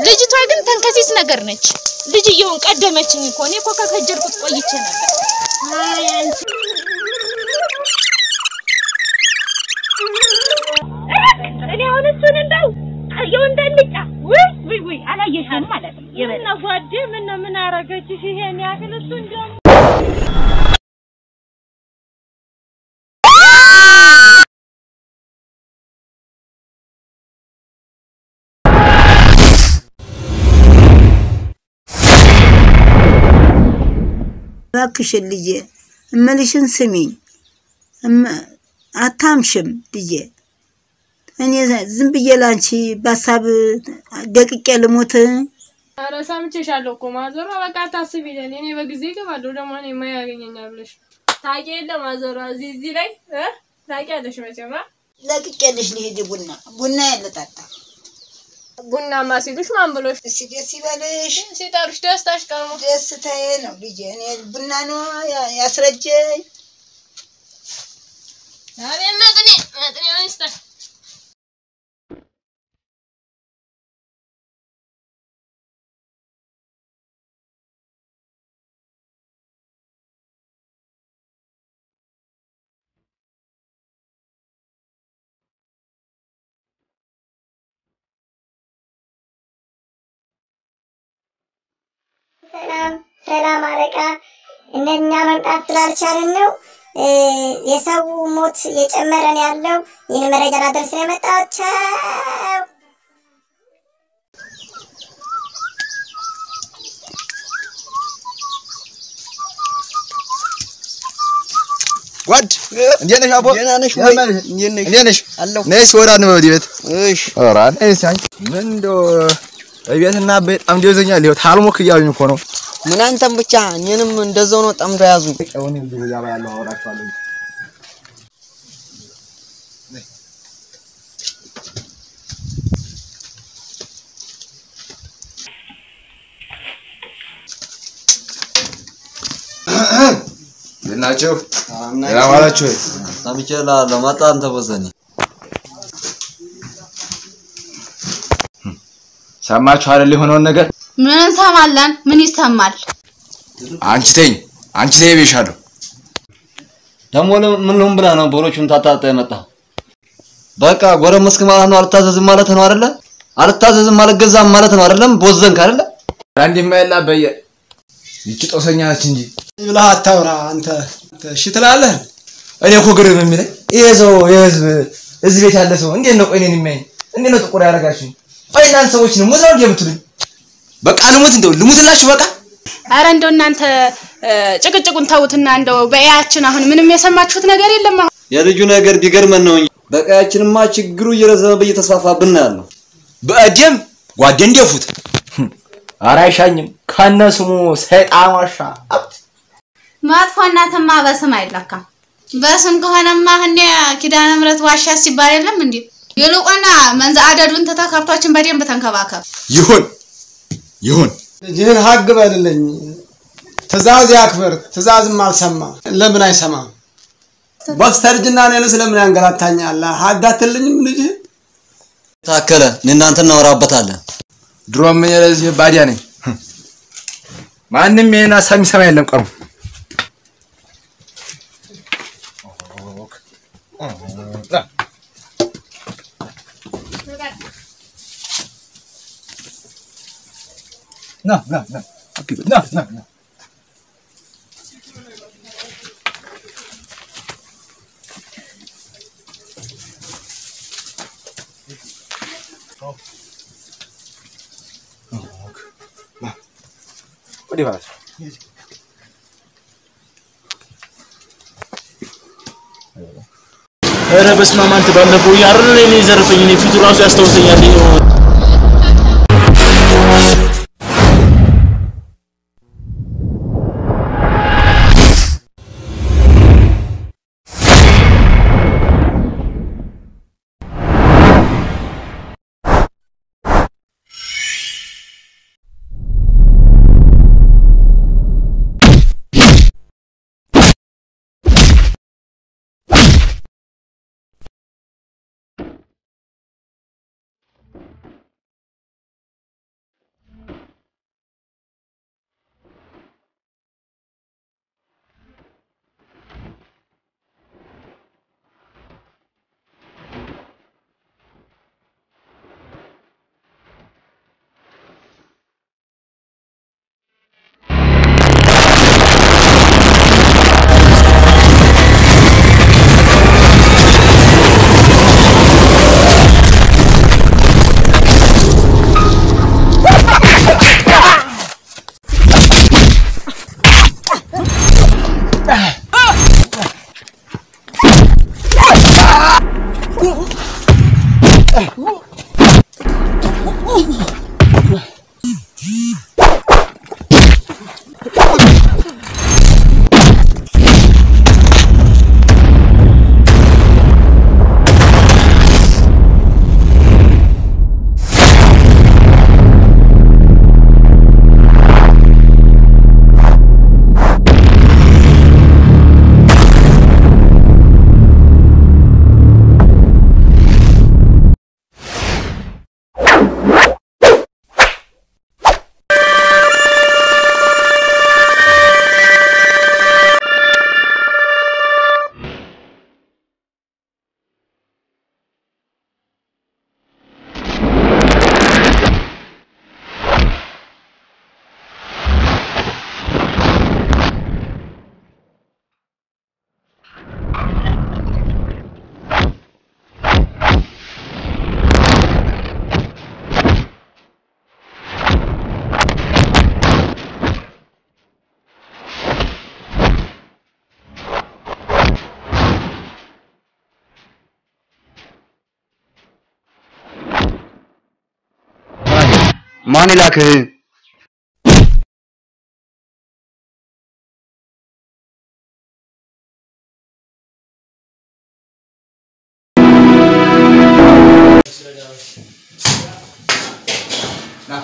ልጅቷ ግን ተንከሲስ ነገር ነች ልጅየውን ቀደመችኝ እኮ እኔ እኮ ከከጀርኩት ቆይቼ ነበር አይ አንቺ እኔ አሁን እሱን እንደው አየው እንደልጫ ወይ አላየሽም ማለት ነው የበላ ጓዴ ምን አረገችሽ ይሄን ያክል እሱ እንደው እባክሽን ልጄ እምልሽን ስሚኝ አታምሽም ልጄ እኔ ዝም ብዬ ላንቺ በሀሳብ ደቅቄ ልሞት ኧረ ሰምቼሻለሁ እኮ ማዘሯ በቃ ታስቢ ለኔ እኔ በጊዜ እገባለሁ ደግሞ እኔ የማያገኘኛል ብለሽ ታውቂ የለ ማዘሯ እዚህ ላይ ታውቂያለሽ መቼም ለቅቄልሽ ልሂድ ቡና ያለጣጣ ቡናማ ሲሉሽ ማን ብሎሽ ደስ ይበልሽ ሲጠሩሽ ደስታሽ ቀርሞ ደስታዬ ነው ልጄ እኔ ቡና ነው ያስረጀኝ አቤት መጥኔ ወይስታ ሰላም አለቃ እንደኛ መምጣት ስላልቻልን ነው የሰው ሞት የጨመረን ያለው ይህን መረጃ ላደርስ ነው የመጣሁት ቻው ጓድ እንዴት ነሽ አቦ ደህና ነሽ ወይ እንዴት ነሽ አለው ነይስ ወራ ነው ወዲ ቤት እሺ ኧረ ነይስ አንቺ ምን እንደው እቤትና በጣም ደዘኛል ይኸው ታልሞክ እያሉኝ እኮ ነው ምን አንተም ብቻ እኔንም እንደዛው ነው ጠምዶ ያዙ እናችሁ ያማላችሁ ሰምቼላ ለማጣ አንተ ወሰኒ ሰማችሁ አይደል የሆነውን ነገር ምን እንሰማለን ምን ይሰማል አንቺ ተኝ ቤሻለሁ ደሞ ምን ብላ ነው ቦሎቹን ታጣጣ የመጣ በቃ ጎረመስክ ማለት ነው አልታዘዝም ማለት ነው አይደለ አልታዘዝም አልገዛም ማለት ነው አይደለም ቦዘንክ አይደለ አንዴ ማይላ በየ ይቺ ጦሰኛ ነች እንጂ ብላ አታውራ አንተ እሺ ትላለህ እኔ እኮ ግርም የሚለኝ ይሄ ሰው የህዝብ እዚህ ቤት ያለ ሰው እንዴት ነው ቆይኔን የሚያይ እንዴት ነው ጥቁር ያረጋችሁ አይናን ሰዎች ነው ሙዛው እንደምትሉኝ በቃ ልሙትላችሁ በቃ አረ እንደው እናንተ ጭቅጭቁን ታውትና እንደው በእያችን አሁን ምንም የሰማችሁት ነገር የለም አሁን የልጁ ነገር ቢገርመን ነው እንጂ በቃያችንማ ችግሩ እየረዘመ በየተስፋፋብን ያለው በአዲም ጓደን ደፉት አራይሻኝም ከነስሙ ሰይጣን ዋሻ ማጥፋናተማ በስም አይለካም በስም ከሆነማ እንደ ኪዳነ ምሕረት ዋሻ ሲባል የለም እንዴ ይልቁና መንዛ አደዱን ተተካርቷችን በደንብ ተንከባከብ ይሁን ልጅህን ሀግ በልልኝ ትእዛዝ ያክብር ትእዛዝም አልሰማ ለምን አይሰማም በስተርጅና ነው ለምን ያንገላታኛል ሀግ አትልኝም ልጅ ታከለ እናንተ እናወራበታለን ድሮም የለዚህ ባዲያ ነኝ ማንንም የና ሰማ የለም ቀሩ ና ወዲህ ባስ ኧረ በስመ አብ አንተ ባለፈው ያረረ እኔ ዘርፈኝ እኔ ፊቱ ራሱ ያስታውሰኛል ማን ይላክህ ና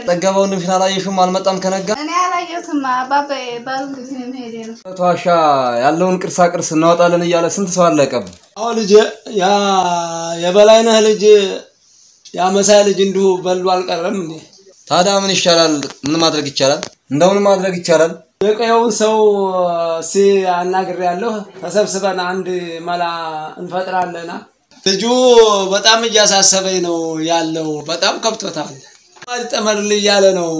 ጠገበውን ምሽና ላየሽም አልመጣም ከነጋ እኔ አላየሁትም አባባ ባሉ እንግዲህ ነው ሄደ ነው ተዋሻ ያለውን ቅርሳ ቅርስ እናወጣለን እያለ ስንት ሰው አለቀም አዎ ልጅ ያ የበላይነህ ልጅ ያ መሳይ ልጅ እንዲሁ በሉ አልቀረም እንዴ ታዲያ ምን ይሻላል ምን ማድረግ ይቻላል እንደውን ማድረግ ይቻላል የቀየውን ሰው አናግሬያለሁ ተሰብስበን አንድ መላ እንፈጥራለና ልጁ በጣም እያሳሰበኝ ነው ያለው በጣም ከብቶታል ማልጠመርል እያለ ነው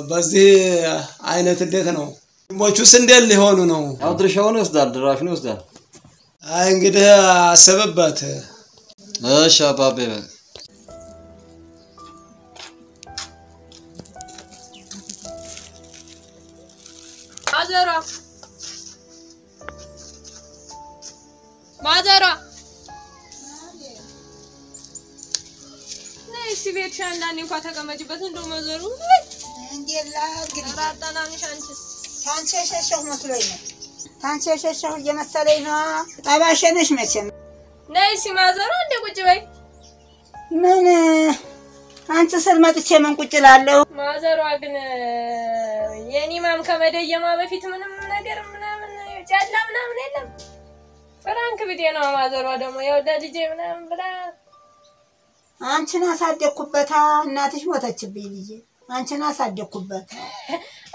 በዚህ አይነት እንዴት ነው ሞቹስ እንዴት ሊሆኑ ነው ያው ድርሻውን ይወስዳል ድራሹን ይወስዳል አይ እንግዲህ አሰበበት እሺ አባቤ ማዘሯ ነይሲ ቤት ሻንዳን እንኳን ተቀመጭበት እንደው ማዘሩ እንዴላ እንግዲህ ራጣናንሽ አንቺስ ታንቺ ሸሸሁ መስሎኝ ነው ታንቺ ሸሸሁ እየመሰለኝ ነው ጠባሸነሽ መቼም ነይሲ ማዘሯ እንደ ቁጭ በይ ምን አንቺ ስር መጥቼ ምን ቁጭ እላለሁ ማዘሯ ግን የኔ ማም ከመደየማ በፊት ምንም ነገር ምናምን ጫላ ምናምን የለም ፍራንክ ቢጤ ነው ማዘሯ ደግሞ ያው ለልጄ ምናምን ብላ አንቺን አሳደኩበታ እናትሽ ሞተችብኝ ልጄ አንቺን አሳደኩበት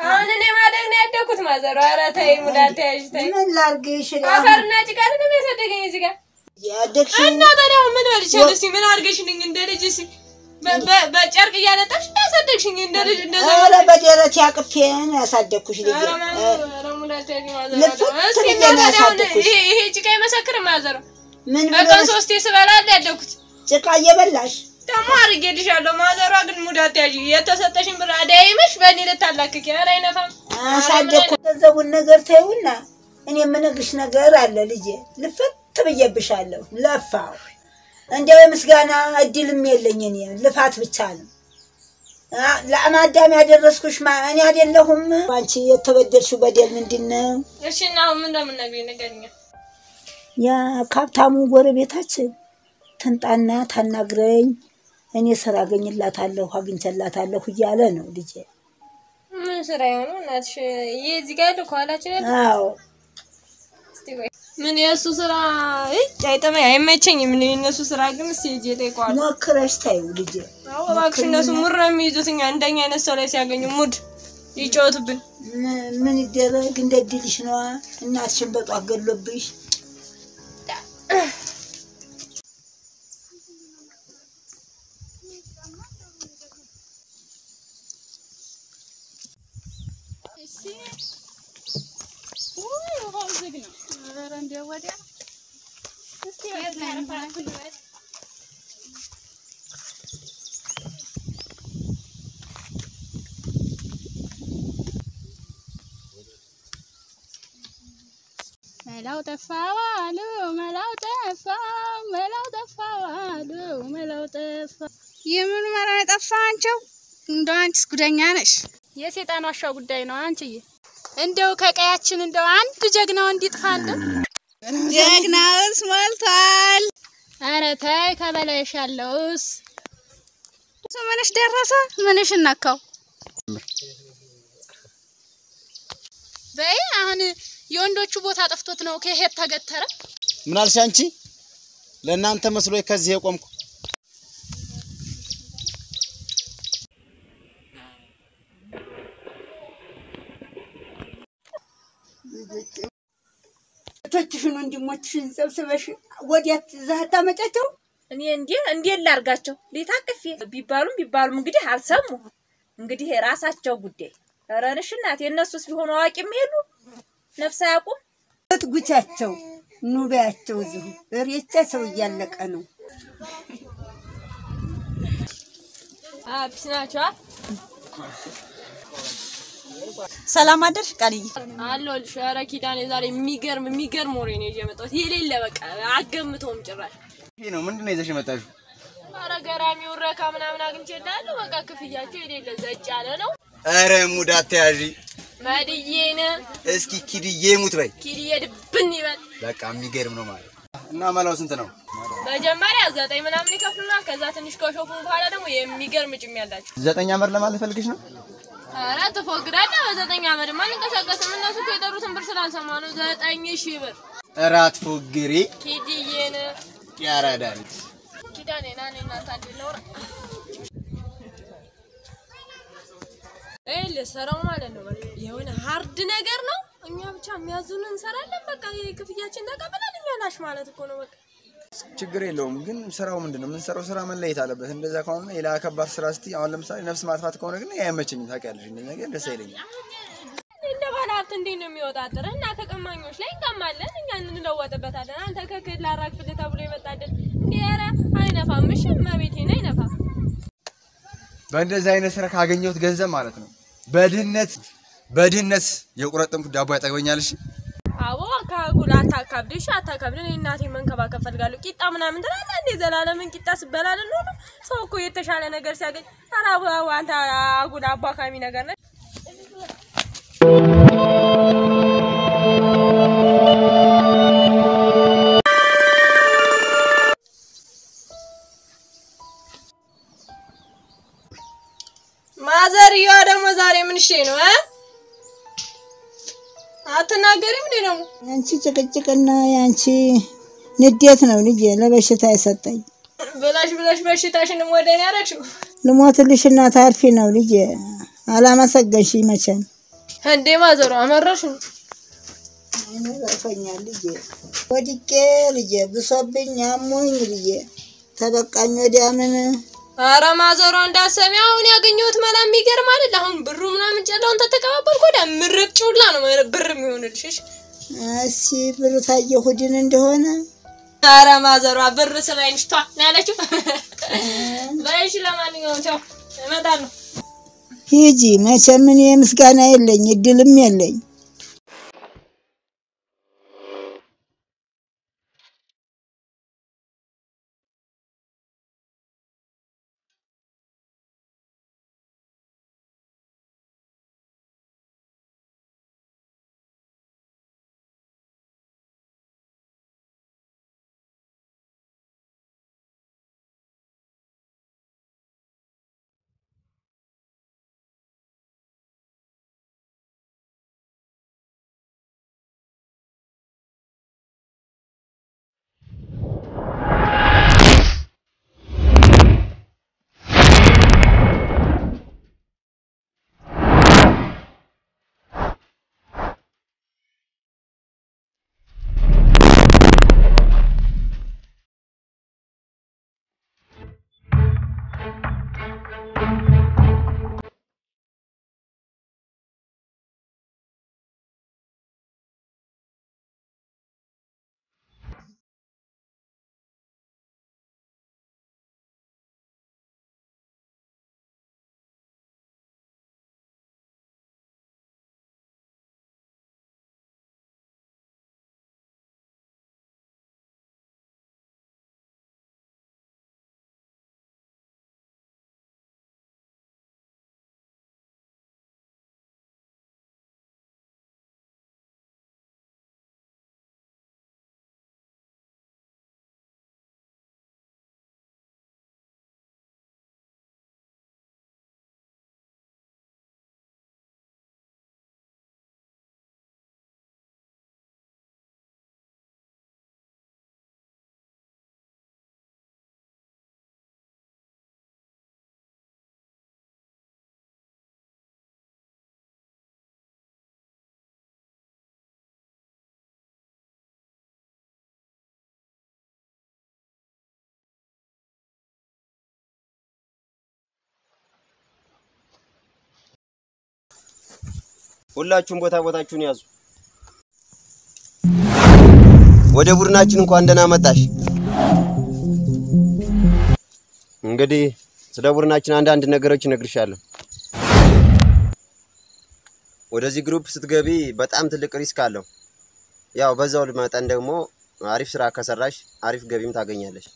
አሁን እኔ ማደግ ነው ያደኩት ማዘሯ ኧረ ተይ ሙዳት ያዥ ተይ ምን ላርግሽ አፈርና ጭቃ ነው የሚያሳደገኝ እዚህ ጋር ያደግሽ እና ታዲያ ምን ወልቻለሁ እስኪ ምን አድርገሽልኝ እንደ ልጅ እስኪ በጨርቅ እያነጠፍሽ ያሳደግሽኝ እንደ ልጅ እንደዛ ኧረ በደረት ያቅፌ ነው ያሳደኩሽ ልጄ ኧረ ሙዳት ያዥ ማዘሯ እስኪ ይሄ ጭቃ ይመሰክር ማዘሯ ምን በቀን 3 ስበላ ያደኩት ጭቃ እየበላሽ ደግሞ አርጌልሻለሁ ማዘሯ ግን ሙዳት ያዥ የተሰጠሽን ብር አዳይመሽ በእኔ ልታላክኪ ኧረ አይነፋም አሳደኩ ገንዘቡን ነገር ተይውና እኔ የምነግርሽ ነገር አለ ልጄ ልፍት ብዬብሻለሁ ለፋው እንደው ምስጋና እድልም የለኝ እኔ ልፋት ብቻ ነው ለአማዳም ያደረስኩሽ እኔ አይደለሁም አንቺ የተበደልሽው በደል ምንድነው እሺ ነው ምን እንደምነግርሽ ነገርኛ ያ ካብታሙ ጎረቤታችን ተንጣና ታናግረኝ እኔ ስራ አገኝላታለሁ አግኝቼላታለሁ እያለ ነው ልጄ ምን ስራ ይሆን እናትሽ እዚህ ጋር ያለው ኳላችን አዎ እስቲ ወይ ምን የሱ ስራ አይጠማ አይመቸኝ ምን የነሱ ስራ ግን እስቲ እጄ ጠይቀዋል ሞክረሽ ታዩ ልጄ አዎ እባክሽ እነሱ ሙር ነው የሚይዙትኛ እንደኛ አይነት ሰው ላይ ሲያገኙ ሙድ ይጮቱብን ምን ይደረግ እንደ ድልሽ ነው እናትሽን በጧት ገሎብሽ መላው ጠፋዋሉ መላው ጠፋዋሉ መላው ጠፋ የምን መራ ጠፋንቸው እንደው አንቺስ ጉደኛ ነሽ የሰይጣን ዋሻ ጉዳይ ነው አንቺዬ እንደው ከቀያችን እንደው አንድ ጀግናው እንዲጥፋልን ጀግናውስ ሞልቷል ኧረ ተይ ከበላይሻለውስ ምንሽ ደረሰ ምንሽ ነካው በይ አሁን የወንዶቹ ቦታ ጠፍቶት ነው ከሄት ተገተረ ምን አልሽ አንቺ ለእናንተ መስሎይ ከዚህ የቆምኩ ተትሽን ወንድሞችሽን ሰብስበሽ ወዲያት ዛታ መጫቸው እኔ እንዴ ላርጋቸው ሊታቀፍ ቢባሉም እንግዲህ አልሰሙ እንግዲህ ራሳቸው ጉዳይ ረንሽ እናት የነሱስ ቢሆኑ አዋቂም ሄዱ ነፍስ አያውቁም። ትጉቻቸው ኑቢያቸው እዚሁ እሬቻ ሰው እያለቀ ነው። ፒስናቸው ሰላም አደርሽ ቃልዬ? አለሁልሽ። ኧረ ኪዳኔ ዛሬ የሚገርም ወሬ ነው ይዤ የመጣሁት። የሌለ በቃ አገምተውም ጭራሽ። ይሄ ነው ምንድነው ይዘሽ የመጣሽው? ኧረ ገራሚ ወረካ ምናምን አግኝቼልሃለሁ። በቃ ክፍያቸው የሌለ ዘጭ ያለ ነው። ኧረ ሙድ አትያዢ መድዬን እስኪ ኪድዬ ሙት በይ። ኪድዬ ድብን ይበል። በቃ የሚገርም ነው ማለት እና መላው ስንት ነው? መጀመሪያ 9 ምናምን ይከፍሉና ከዛ ትንሽ ከሾፉ በኋላ ደግሞ የሚገርም ጭም ያላችሁ 9 አመት ለማለት ፈልግሽ ነው? ኧረ ትፎግራለህ። በ9 አመት ማን እንቀሳቀስም። እነሱ የጠሩትን ብር ስላልሰማ ነው 9000 ብር። ኧረ አትፎግሪ ኪድዬን ያራዳል ኪዳኔ ናኔ እናንተ አንድ ነው ለሰራው ማለት ነው። በቃ የሆነ ሃርድ ነገር ነው። እኛ ብቻ የሚያዙን እንሰራለን። በቃ የክፍያችን ተቀበለን እኛ ላሽ ማለት እኮ ነው። በቃ ችግር የለውም። ግን ስራው ምንድነው? ምን ሰራው ስራ መለየት አለበት። እንደዛ ከሆነ ሌላ ከባድ ስራ እስቲ አሁን ለምሳሌ ነፍስ ማጥፋት ከሆነ ግን አይመቸኝም። ታውቂያለሽ እንደዚህ ነገር ደስ አይለኝም። እንደ ባለሀብት እንዴት ነው የሚወጣጥረህ? እና ከቀማኞች ላይ እንቀማለን፣ እኛ እንለወጥበታለን። አንተ ከክል ላራግፍልህ ተብሎ ይመጣልን እንዴ? ኧረ አይነፋም። እሺ መቤቴን አይነፋም። በእንደዚህ አይነት ስራ ካገኘሁት ገንዘብ ማለት ነው በድህነት የቁረጥምኩት ዳቦ ያጠግበኛል። እሺ አዎ ካጉላ አታካብድሽ፣ አታካብድ። እኔ እናቴን መንከባከብ ፈልጋለሁ። ቂጣ ምናምን ትላለህ እንዴ? ዘላለምን ቂጣ ስበላል ነው ሰው እኮ የተሻለ ነገር ሲያገኝ አራው አንተ አጉላ አባካሚ ነገር ነህ። ማዘርያ ደግሞ ዛሬ ምን እሺ ነው አትናገሪም እንዴ? ነው አንቺ ጭቅጭቅና ያንቺ ንዴት ነው ልጄ ለበሽታ የሰጠኝ። ብለሽ በሽታሽን ወደኔ ያረግሽው። ልሞትልሽና ታርፊ ነው ልጄ። አላመሰገንሽ መቼም እንዴ? ማዘሩ አመረሽ ነው እኔ ባፈኛል ልጄ። ወድቄ ልጄ ብሶብኝ አሞኝ ልጄ ተበቃኝ ወዲያ ምን ኧረ ማዘሯ እንዳሰሚ አሁን ያገኘሁት መላ የሚገርም አይደል? አሁን ብሩ ምናምን ጨላውን ተተቀባበልኩ ወዲያ ምርቅ ጩላ ነው ብር የሚሆንልሽ። እሺ ብሩ ታየ ሁድን እንደሆነ ኧረ ማዘሯ ብር ስላይንሽ ቷ ነው ያለችው። በይሽ ለማንኛውም ቻው እመጣለሁ። ሂጂ መቼም እኔ ምስጋና የለኝ እድልም የለኝ። ሁላችሁም ቦታችሁን ያዙ። ወደ ቡድናችን እንኳን ደህና መጣሽ። እንግዲህ ስለ ቡድናችን አንዳንድ ነገሮች እነግርሻለሁ። ወደዚህ ግሩፕ ስትገቢ በጣም ትልቅ ሪስክ አለው። ያው በዛው መጠን ደግሞ አሪፍ ስራ ከሰራሽ አሪፍ ገቢም ታገኛለሽ።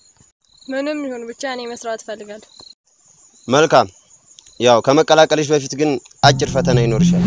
ምንም ይሁን ብቻ እኔ መስራት ፈልጋለሁ። መልካም። ያው ከመቀላቀልሽ በፊት ግን አጭር ፈተና ይኖርሻል።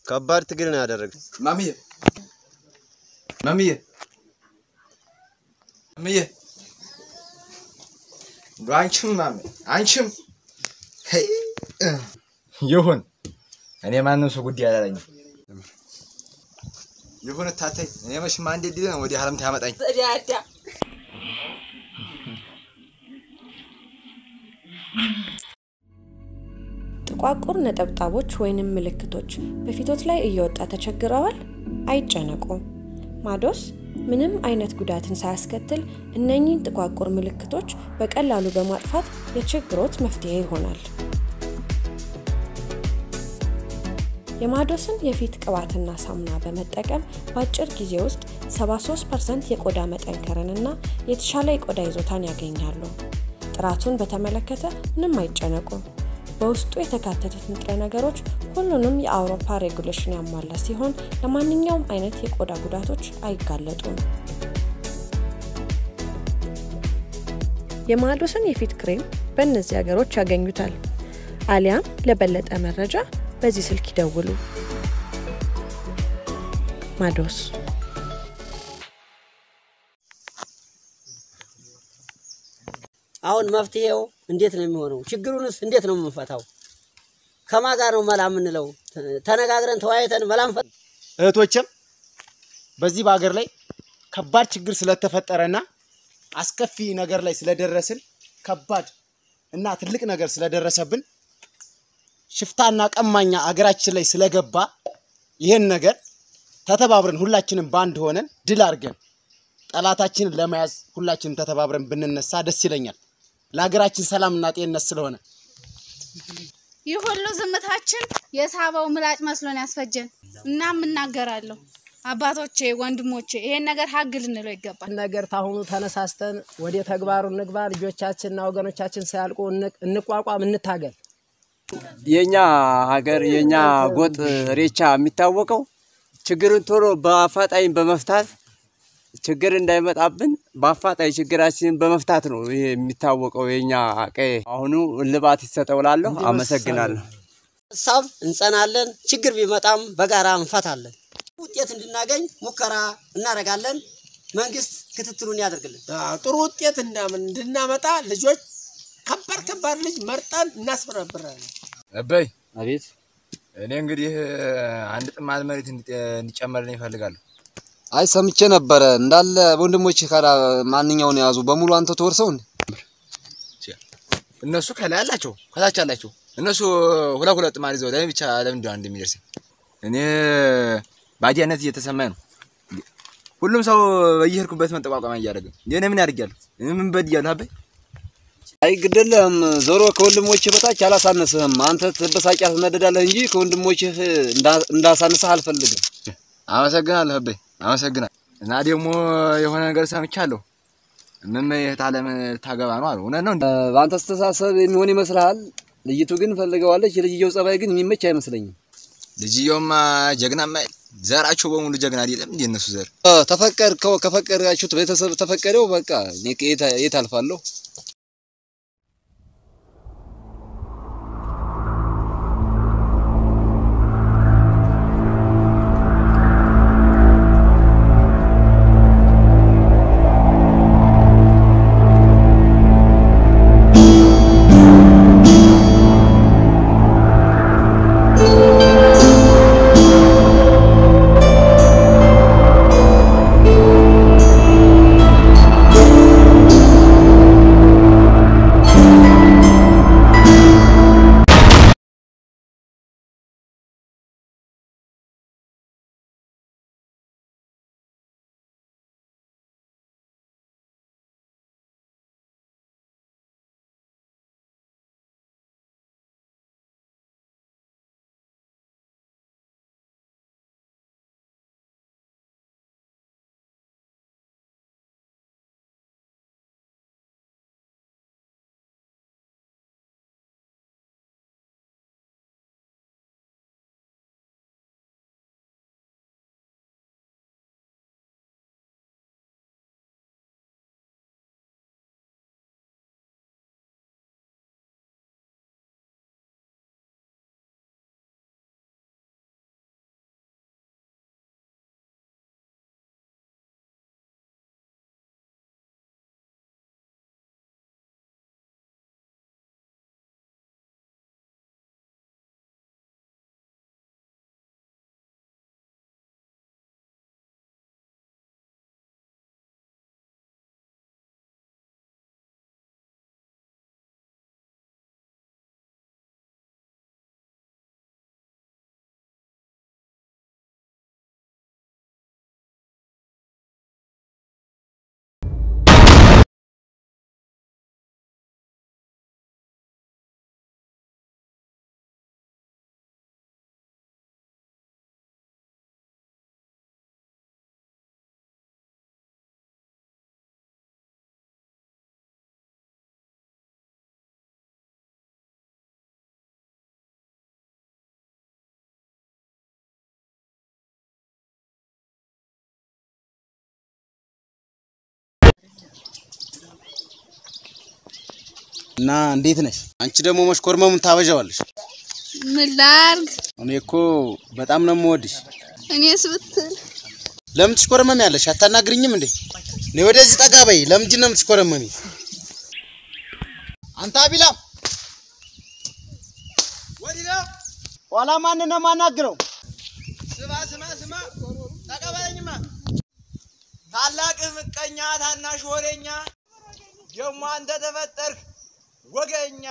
ከባድ ትግል ነው ያደረግኩት። ማሚዬ አንቺም ይሁን እኔ ማንንም ሰው ጉዳይ አላለኝ። ይሁን ታታይ እኔ መሽማ አንዴ ዲለ ነው ወዲ ዓለም ታመጣኝ። ዳዳ ጥቋቁር ነጠብጣቦች ወይንም ምልክቶች በፊቶት ላይ እየወጣ ተቸግረዋል? አይጨነቁ። ማዶስ ምንም አይነት ጉዳትን ሳያስከትል እነኚህን ጥቋቁር ምልክቶች በቀላሉ በማጥፋት የችግሮት መፍትሄ ይሆናል። የማዶስን የፊት ቅባትና ሳሙና በመጠቀም በአጭር ጊዜ ውስጥ 73% የቆዳ መጠንከርንና የተሻለ የቆዳ ይዞታን ያገኛሉ። ጥራቱን በተመለከተ ምንም አይጨነቁ። በውስጡ የተካተቱት ንጥረ ነገሮች ሁሉንም የአውሮፓ ሬጉሌሽን ያሟላ ሲሆን ለማንኛውም አይነት የቆዳ ጉዳቶች አይጋለጡም። የማዶስን የፊት ክሬም በእነዚህ ሀገሮች ያገኙታል። አሊያም ለበለጠ መረጃ በዚህ ስልክ ይደውሉ። ማዶስ አሁን መፍትሄው እንዴት ነው የሚሆነው? ችግሩንስ እንዴት ነው የምንፈታው? ከማን ጋር ነው መላ የምንለው? ተነጋግረን ተወያይተን መላም እህቶችም በዚህ በአገር ላይ ከባድ ችግር ስለተፈጠረና አስከፊ ነገር ላይ ስለደረስን ከባድ እና ትልቅ ነገር ስለደረሰብን ሽፍታና ቀማኛ አገራችን ላይ ስለገባ ይሄን ነገር ተተባብረን ሁላችንም ባንድ ሆነን ድል አድርገን ጠላታችንን ለመያዝ ሁላችንም ተተባብረን ብንነሳ ደስ ይለኛል። ለሀገራችን ሰላምና ጤንነት ስለሆነ ይሁሉ ዝምታችን የሳባው ምላጭ መስሎን ያስፈጀን እና እናገራለሁ። አባቶቼ ወንድሞቼ ይሄን ነገር ሀግ ልንለው ይገባል። ነገር ታሁኑ ተነሳስተን ወደ ተግባሩ እንግባ። ልጆቻችንና ወገኖቻችን ሳያልቁ እንቋቋም፣ እንታገል። የኛ ሀገር የኛ ጎጥ ሬቻ የሚታወቀው ችግርን ቶሎ በአፋጣኝ በመፍታት ችግር እንዳይመጣብን በአፋጣኝ ችግራችንን በመፍታት ነው የሚታወቀው የኛ ቀይ። አሁኑ ልባት ይሰጠውላለሁ። አመሰግናለሁ። ሀሳብ እንጸናለን። ችግር ቢመጣም በጋራ እንፈታለን። ውጤት እንድናገኝ ሙከራ እናደርጋለን። መንግስት ክትትሉን ያደርግልን። ጥሩ ውጤት እንድናመጣ ልጆች ከባድ ልጅ መርጠን እናስፈራብራለን። አባይ አቤት። እኔ እንግዲህ አንድ ጥማት መሬት እንዲጨመርልኝ እፈልጋለሁ። አይ ሰምቼ ነበረ እንዳለ ወንድሞች ካላ ማንኛውን ያዙ በሙሉ አንተ ተወርሰው እነሱ ከላይ አላቸው ከታች አላቸው እነሱ ሁለት ማር ይዘው ላይ ብቻ ለምን አንድ የሚደርስ እኔ ባዲያነት እየተሰማኝ ነው ሁሉም ሰው በየሄድኩበት መጠቋቋም ያያደርግ እኔ ምን ያርጋለሁ ምን በድያለሁ አበይ አይ ግደለም ዞሮ ከወንድሞች በታች አላሳነስህም አንተ ተበሳጫት ነደዳለህ እንጂ ከወንድሞች እንዳሳነስህ አልፈልግም አመሰግናለሁ አበይ አመሰግናለሁ እና ደግሞ የሆነ ነገር ሰምቻለሁ ምን የታለም ታገባ ነው አሉ እውነት ነው ባንተ አስተሳሰብ የሚሆን ይመስላል ልጅቱ ግን ፈልገዋለች ልጅየው ጸባይ ግን የሚመች አይመስለኝም ልጅየውማ ጀግናማ ዘራቸው በሙሉ ጀግና አይደለም እንዴ እነሱ ዘር ተፈቀድከው ከፈቀዳችሁት ቤተሰብ ተፈቀደው በቃ የት አልፋለሁ እና እንዴት ነሽ አንቺ ደግሞ መሽኮርመም ታበዣዋለሽ ምን ላርግ እኔ እኮ በጣም ነው የምወድሽ እኔስ ብትል ለምን ትሽኮረመም ያለሽ አታናግሪኝም እንዴ ነይ ወደዚህ ጠጋ በይ ለምንድን ነው የምትሽኮረመሚ አንተ አቢላ ወዲና ዋላ ማን ነው ማናግረው ስማ ተቀበለኝማ ታላቅ ምቀኛ ታናሽ ወሬኛ ደሞ አንተ ተፈጠርክ ወገኛ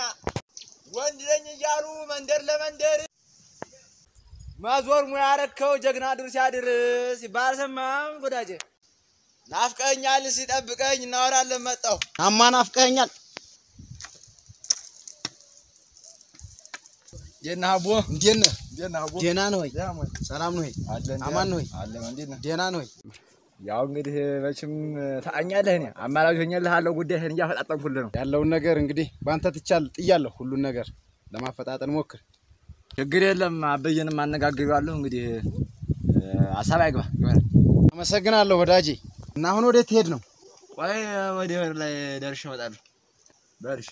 ወንድ ነኝ እያሉ መንደር ለመንደር ማዞር ሙያ ያረከው ጀግና ድር ሲያድር ሲባል ሰማም ጎዳጄ ናፍቀኛል ሲጠብቀኝ እናወራለን መጣው አማ ናፍቀኛል ደና አቦ እንዴነ ደና አቦ ደና ነው ወይ ሰላም ነው ወይ አማን ነው ወይ አለን እንዴነ ደና ነው ወይ ያው እንግዲህ መቼም ታኛለህ እኔ አማላጅ ሆኜልሃለሁ ጉዳይህን እያፈጣጠንኩልህ ነው ያለውን ነገር እንግዲህ ባንተ ጥያለሁ ሁሉን ነገር ለማፈጣጠን ሞክር ችግር የለም አበየንም አነጋግሬዋለሁ እንግዲህ አሳብ አይግባ አመሰግናለሁ ወዳጄ እና አሁን ወዴት ትሄድ ነው ቆይ ወደ በር ላይ ደርሼ እወጣለሁ በርሽ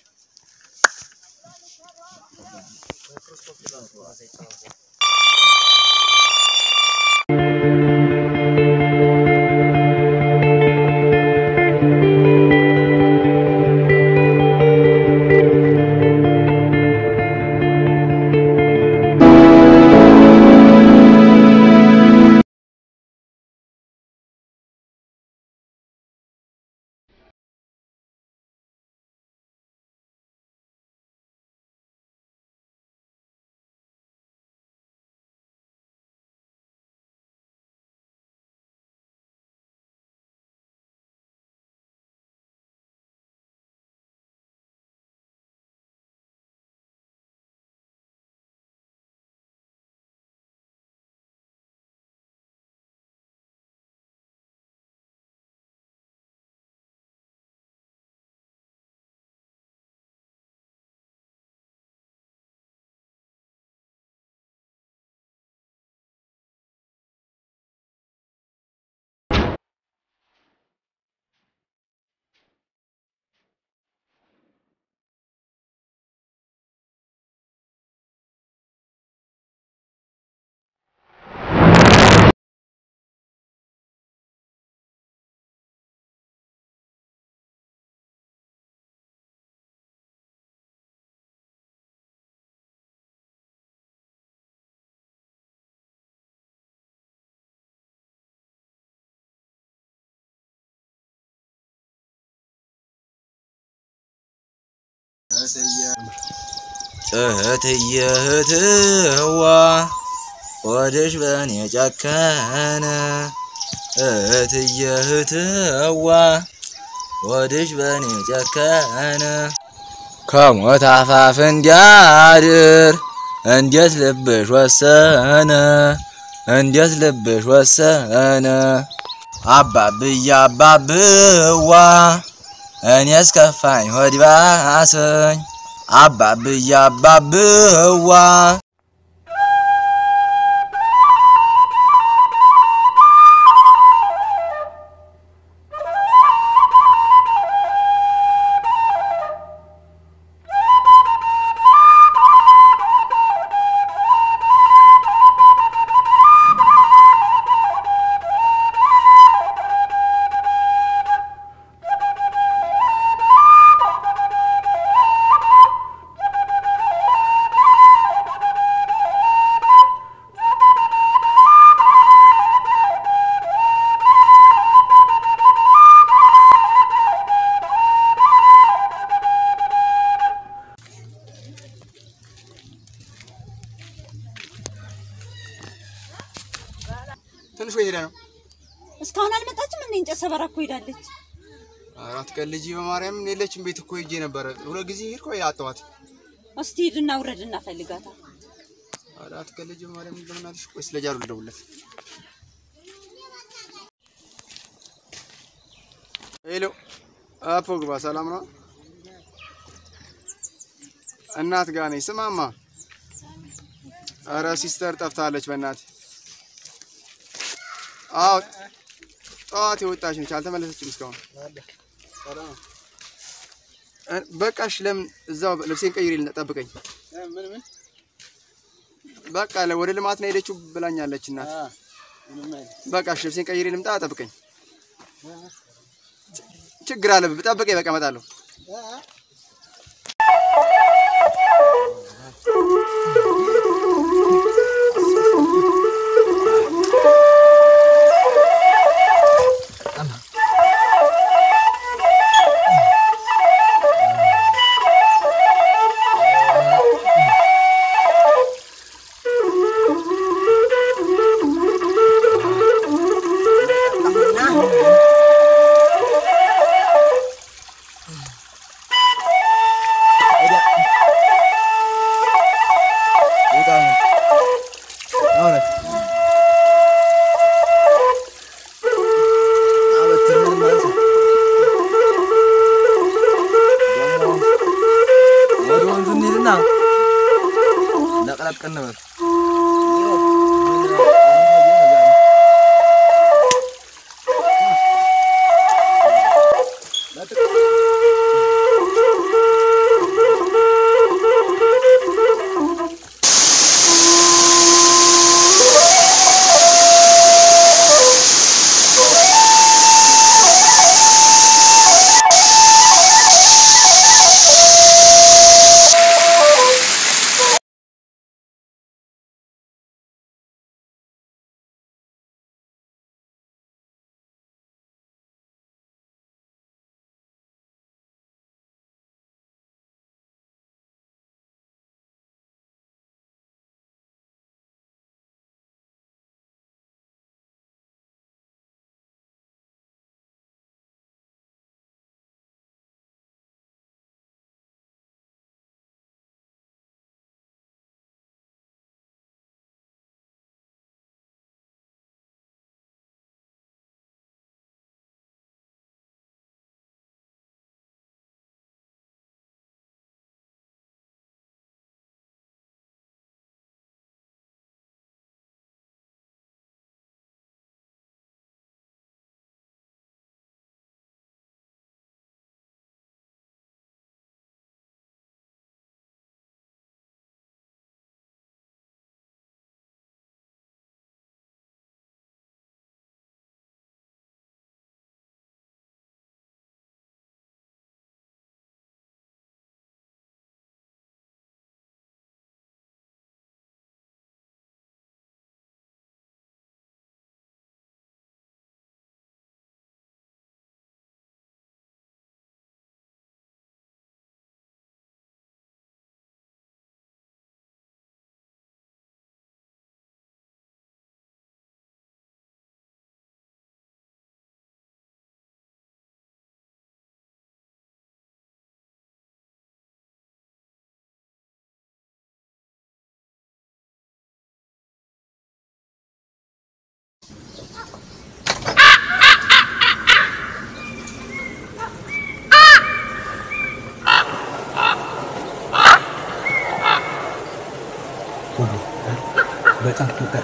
እህትዬ እህትዋ ወደሽ በኔ ጨከነ እህትዬ እህትዋ ወደሽ በኔ ጨከነ ከሞት አፋፍ እንዲያድር እንዴት ልብሽ ወሰነ እንዴት ልብሽ ወሰነ አባብዬ አባብዋ እኔስ ከፋኝ ሆድ ባሰኝ አባብዬ አባብዋ ትንሽ ወይ ሄዳ ነው እስካሁን አልመጣችም። እንዴ እንጨት ሰበራ እኮ ሄዳለች። አራት ቀን ልጅ በማርያም የለችም ቤት እኮ ሄጄ ነበር። ሁለት ጊዜ ሄድኩ አጣኋት። እስቲ ሂድና ውረድና ፈልጋታ። አራት ቀን ልጅ በማርያም ለምናትሽ ቆይ ስለጃሩ ልደውልለት። ሄሎ አፖግባ ሰላም ነው? እናት ጋር ነኝ። ስማማ ኧረ ሲስተር ጠፍታለች በእናትህ። አዎ ጠዋት የወጣች ነች አልተመለሰችም እስካሁን። በቃሽ ለምን እዛው ልብሴን ቀይሬ ልጠብቀኝ። ምን በቃ ወደ ልማት ነው ሄደችው ብላኛለች እናት። በቃሽ ልብሴን ቀይሬ ልምጣ ጠብቀኝ። ችግር አለ ጠብቀኝ በቃ እመጣለሁ።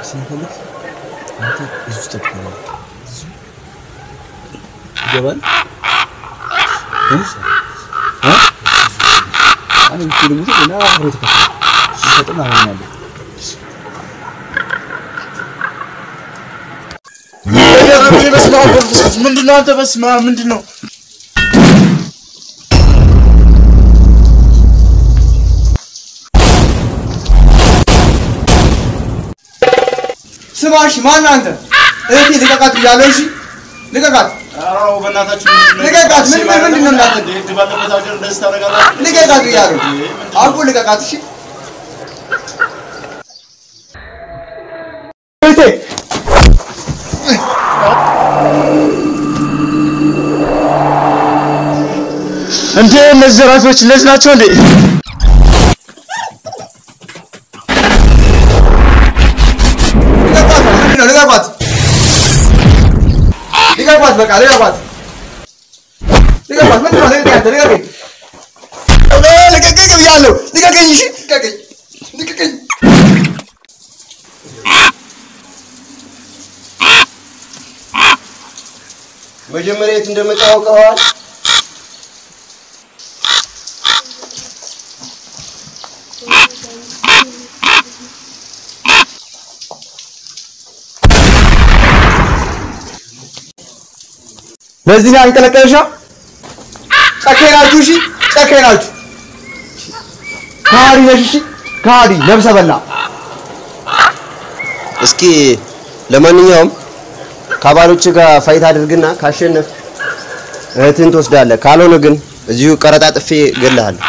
ሲፈልግ አንተ እዚህ ተጠቅመው ይገባል አኔ ፊልሙ እና አብሮት ከተማ ያለው ምንድነው አንተ በስማ ምንድነው ስማሽ ማን አንተ እህቴ ልቀቃት እያለሁ እሺ ልቀቃት አዎ በእናታችሁ ልቀቃት ምንድነው እናንተ እንዴ ባለበት ሀገር እንደዚህ ታደርጋላችሁ ልቀቃት እያለሁ አቡ ልቀቃት እሺ እህቴ እንዴ እነዚህ ዘራፊዎች እነዚህ ናቸው እንዴ ልቀቋት በቃ ልቀቋት ምንድነው ልቀቀኝ ብያለሁ ልቀቀኝ እሺ ልቀቀኝ መጀመሪያ የት እንደመጣ አውቀዋል ለዚህ ነው አንቀለቀለሻ ጨከናችሁ እሺ ጨከናችሁ ካሪ ነሽ እሺ ካሪ ነብሰ በላ እስኪ ለማንኛውም ከባሎች ጋር ፋይት አድርግና ካሸነፍ እህትን ትወስዳለህ ካልሆነ ግን እዚሁ ቀረጣጥፌ ገለሃለሁ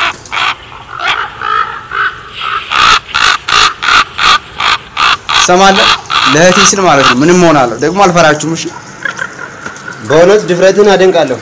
ሰማለህ ለእህቴ ስል ማለት ነው ምንም ሆናለሁ ደግሞ አልፈራችሁም እሺ በእውነት ድፍረትን አደንቃለሁ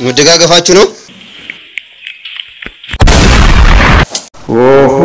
መደጋገፋችሁ ነው ኦሆ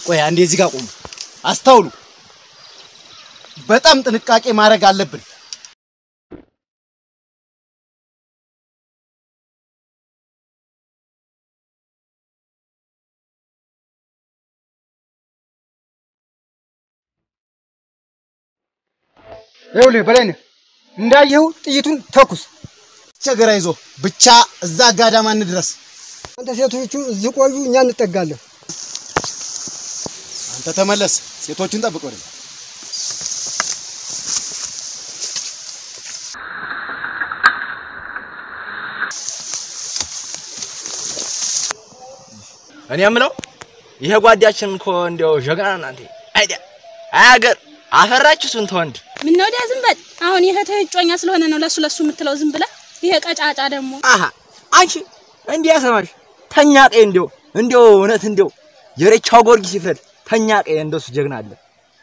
ቆይ አንዴ እዚህ ጋር ቆሙ አስተውሉ በጣም ጥንቃቄ ማድረግ አለብን ይኸውልህ በላይነህ እንዳየው ጥይቱን ተኩስ ቸገራ ይዞ ብቻ እዛ ጋዳማ እንድረስ። አንተ ሴቶቹ እዚህ ቆዩ፣ እኛ እንጠጋለን። አንተ ተመለስ፣ ሴቶቹን ጠብቅ ወደዛ። እኔ የምለው ይሄ ጓዳችን እኮ እንደው ጀግና እናንተ አይዲያ አያገር አፈራችሁ ስንት ወንድ ምን ነው ዲያ ዝም በል። አሁን ይሄ ተህጮኛ ስለሆነ ነው ለሱ የምትለው ዝም ብለህ። ይሄ ቀጫጫ ደግሞ አሃ አንቺ እንዲያ ሰማሽ ተኛቀ እንደው እውነት እንደው የሬቻው ጊዮርጊስ ይፍረድ ተኛቀ እንደሱ ጀግና አለ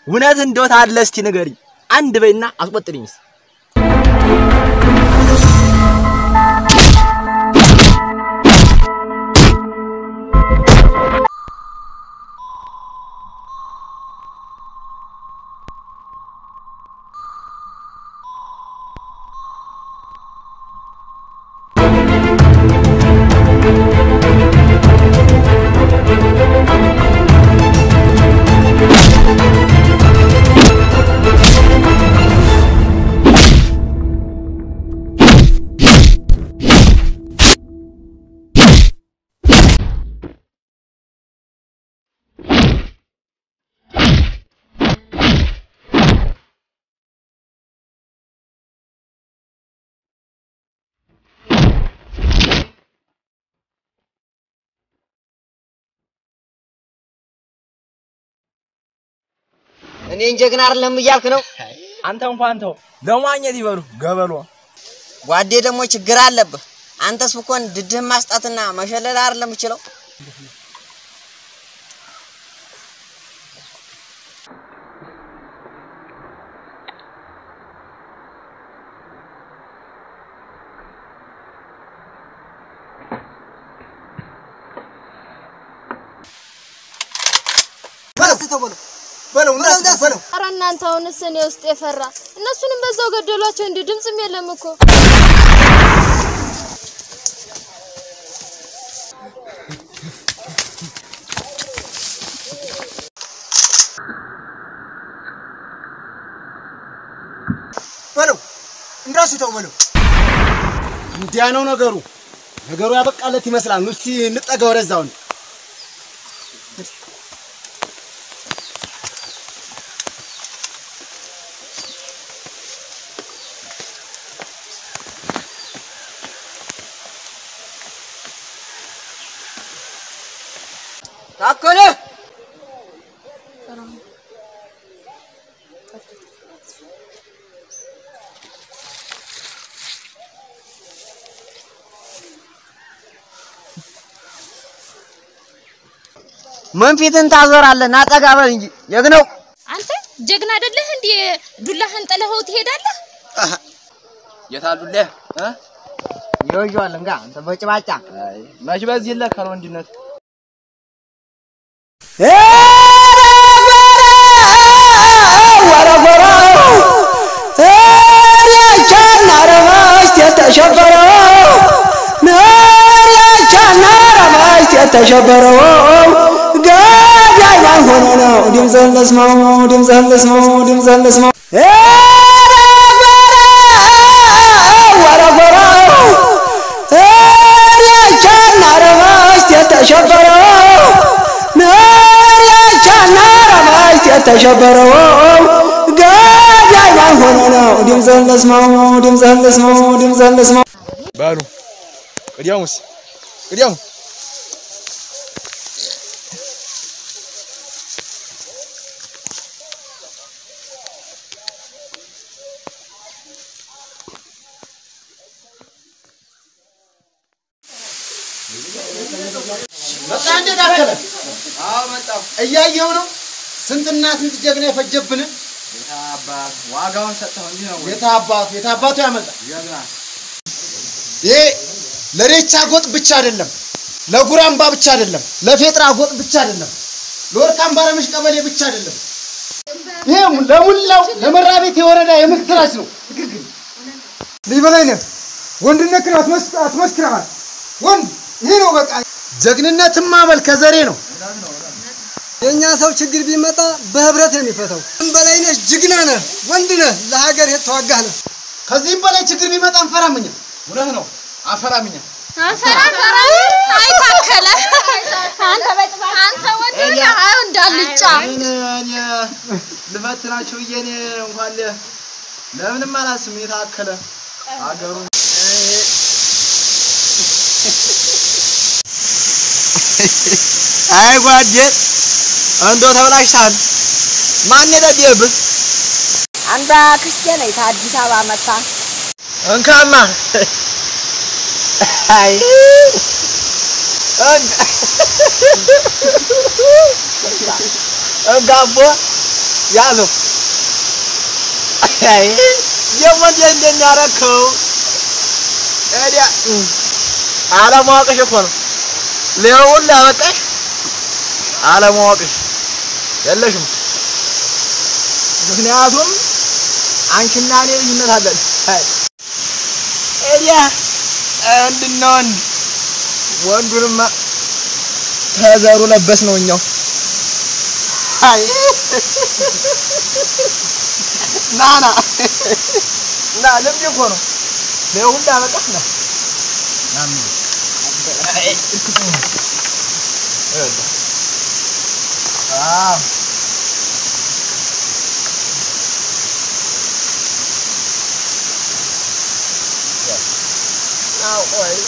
እውነት እንደው ታለ እስቲ ንገሪኝ አንድ በይና አስቆጥሪኝስ። እኔን ጀግና አይደለም እያልክ ነው? አንተ እንኳን ተው ለማግኘት ይበሉ ገበሎ ጓዴ ደግሞ ችግር አለብህ። አንተስ ብኮን ድድህን ማስጣትና መሸለል አይደለም የምችለው? በለው እንዳስ በለው። ኧረ እናንተ አሁንስ እኔ ውስጥ የፈራ እነሱንም በዛው ገደሏቸው እንዴ? ድምጽም የለም እኮ። በለው እንዳስ ተው በለው። እንዲያ ነው ነገሩ። ነገሩ ያበቃለት ይመስላል። እስቲ እንጠጋ ወደዛው። ታከለ መንፊትን ታዞራለህ ናጠጋበል እንጂ ጀግናው አንተ ጀግና አይደለህ እንዴ? ዱላህን ጥለኸው ትሄዳለህ? የታሉልህ ይወጇል እንጋ አንተ በጭባጫ መች በዚህ ይለካል ወንድነት ተሸበረው ጋዳይ ማን ሆኖ ነው ድምፅህን ልስማው ተሸበረው ጋዳይ ማን ሆኖ ነው ድምፅህን ልስማው ባሉ ቅዲያሙስ መጣ እንደ ዳከለ መጣው እያየው ነው ስንትና ስንት ጀግና የፈጀብን የታባት ዋጋውን ሰጠው እንጂ ነው የታባቱ ያመጣ ይሄ ለሬቻ ጎጥ ብቻ አይደለም ለጉራምባ ብቻ አይደለም ለፌጥራ ጎጥ ብቻ አይደለም ለወርቃም ባረምሽ ቀበሌ ብቻ አይደለም ይሄም ለሙላው ለመራቤት የወረዳ የምስራች ነው ሊበላይነህ ወንድነትን አስመስክረሃል ወንድ ይሄ ነው በቃ ጀግንነትማ በል ከዘሬ ነው የኛ ሰው ችግር ቢመጣ በህብረት ነው የሚፈታው። በላይነሽ ጅግና ነህ፣ ወንድ ነህ፣ ለሀገር የተዋጋህ ነህ። ከዚህም በላይ ችግር ቢመጣ አንፈራምኛ። እውነት ነው አንፈራምኛ። አንፈራ አይታከለ አንተ በጥባጭ አንተ ወንድ ነህ እንዳልጫ እኔ ልፈትናችሁ እየኔ እንኳን ለምንም አላስም የታከለ አገሩ አይ ጓዴ እንደው ተብላሽታል። ማን የደደብህ? አንዷ ክስቴ ነኝ ከአዲስ አበባ መጣ። እንካማ አይ እንጋቦ ያዙ አይ ደግሞ እንደሚያረከው ታዲያ አለማወቅሽ እኮ ነው። ለሁሉ አበቃሽ አለማወቅሽ የለሽም። ምክንያቱም አንቺና እኔ ልዩነት አለን። ታዲያ እንድነው ወንዱንማ ተዘሩ ለበስ ነው እኛው። አይ ናና ና ልምድ እኮ ነው ለሁሉ አበቃሽ ነው ናም Oh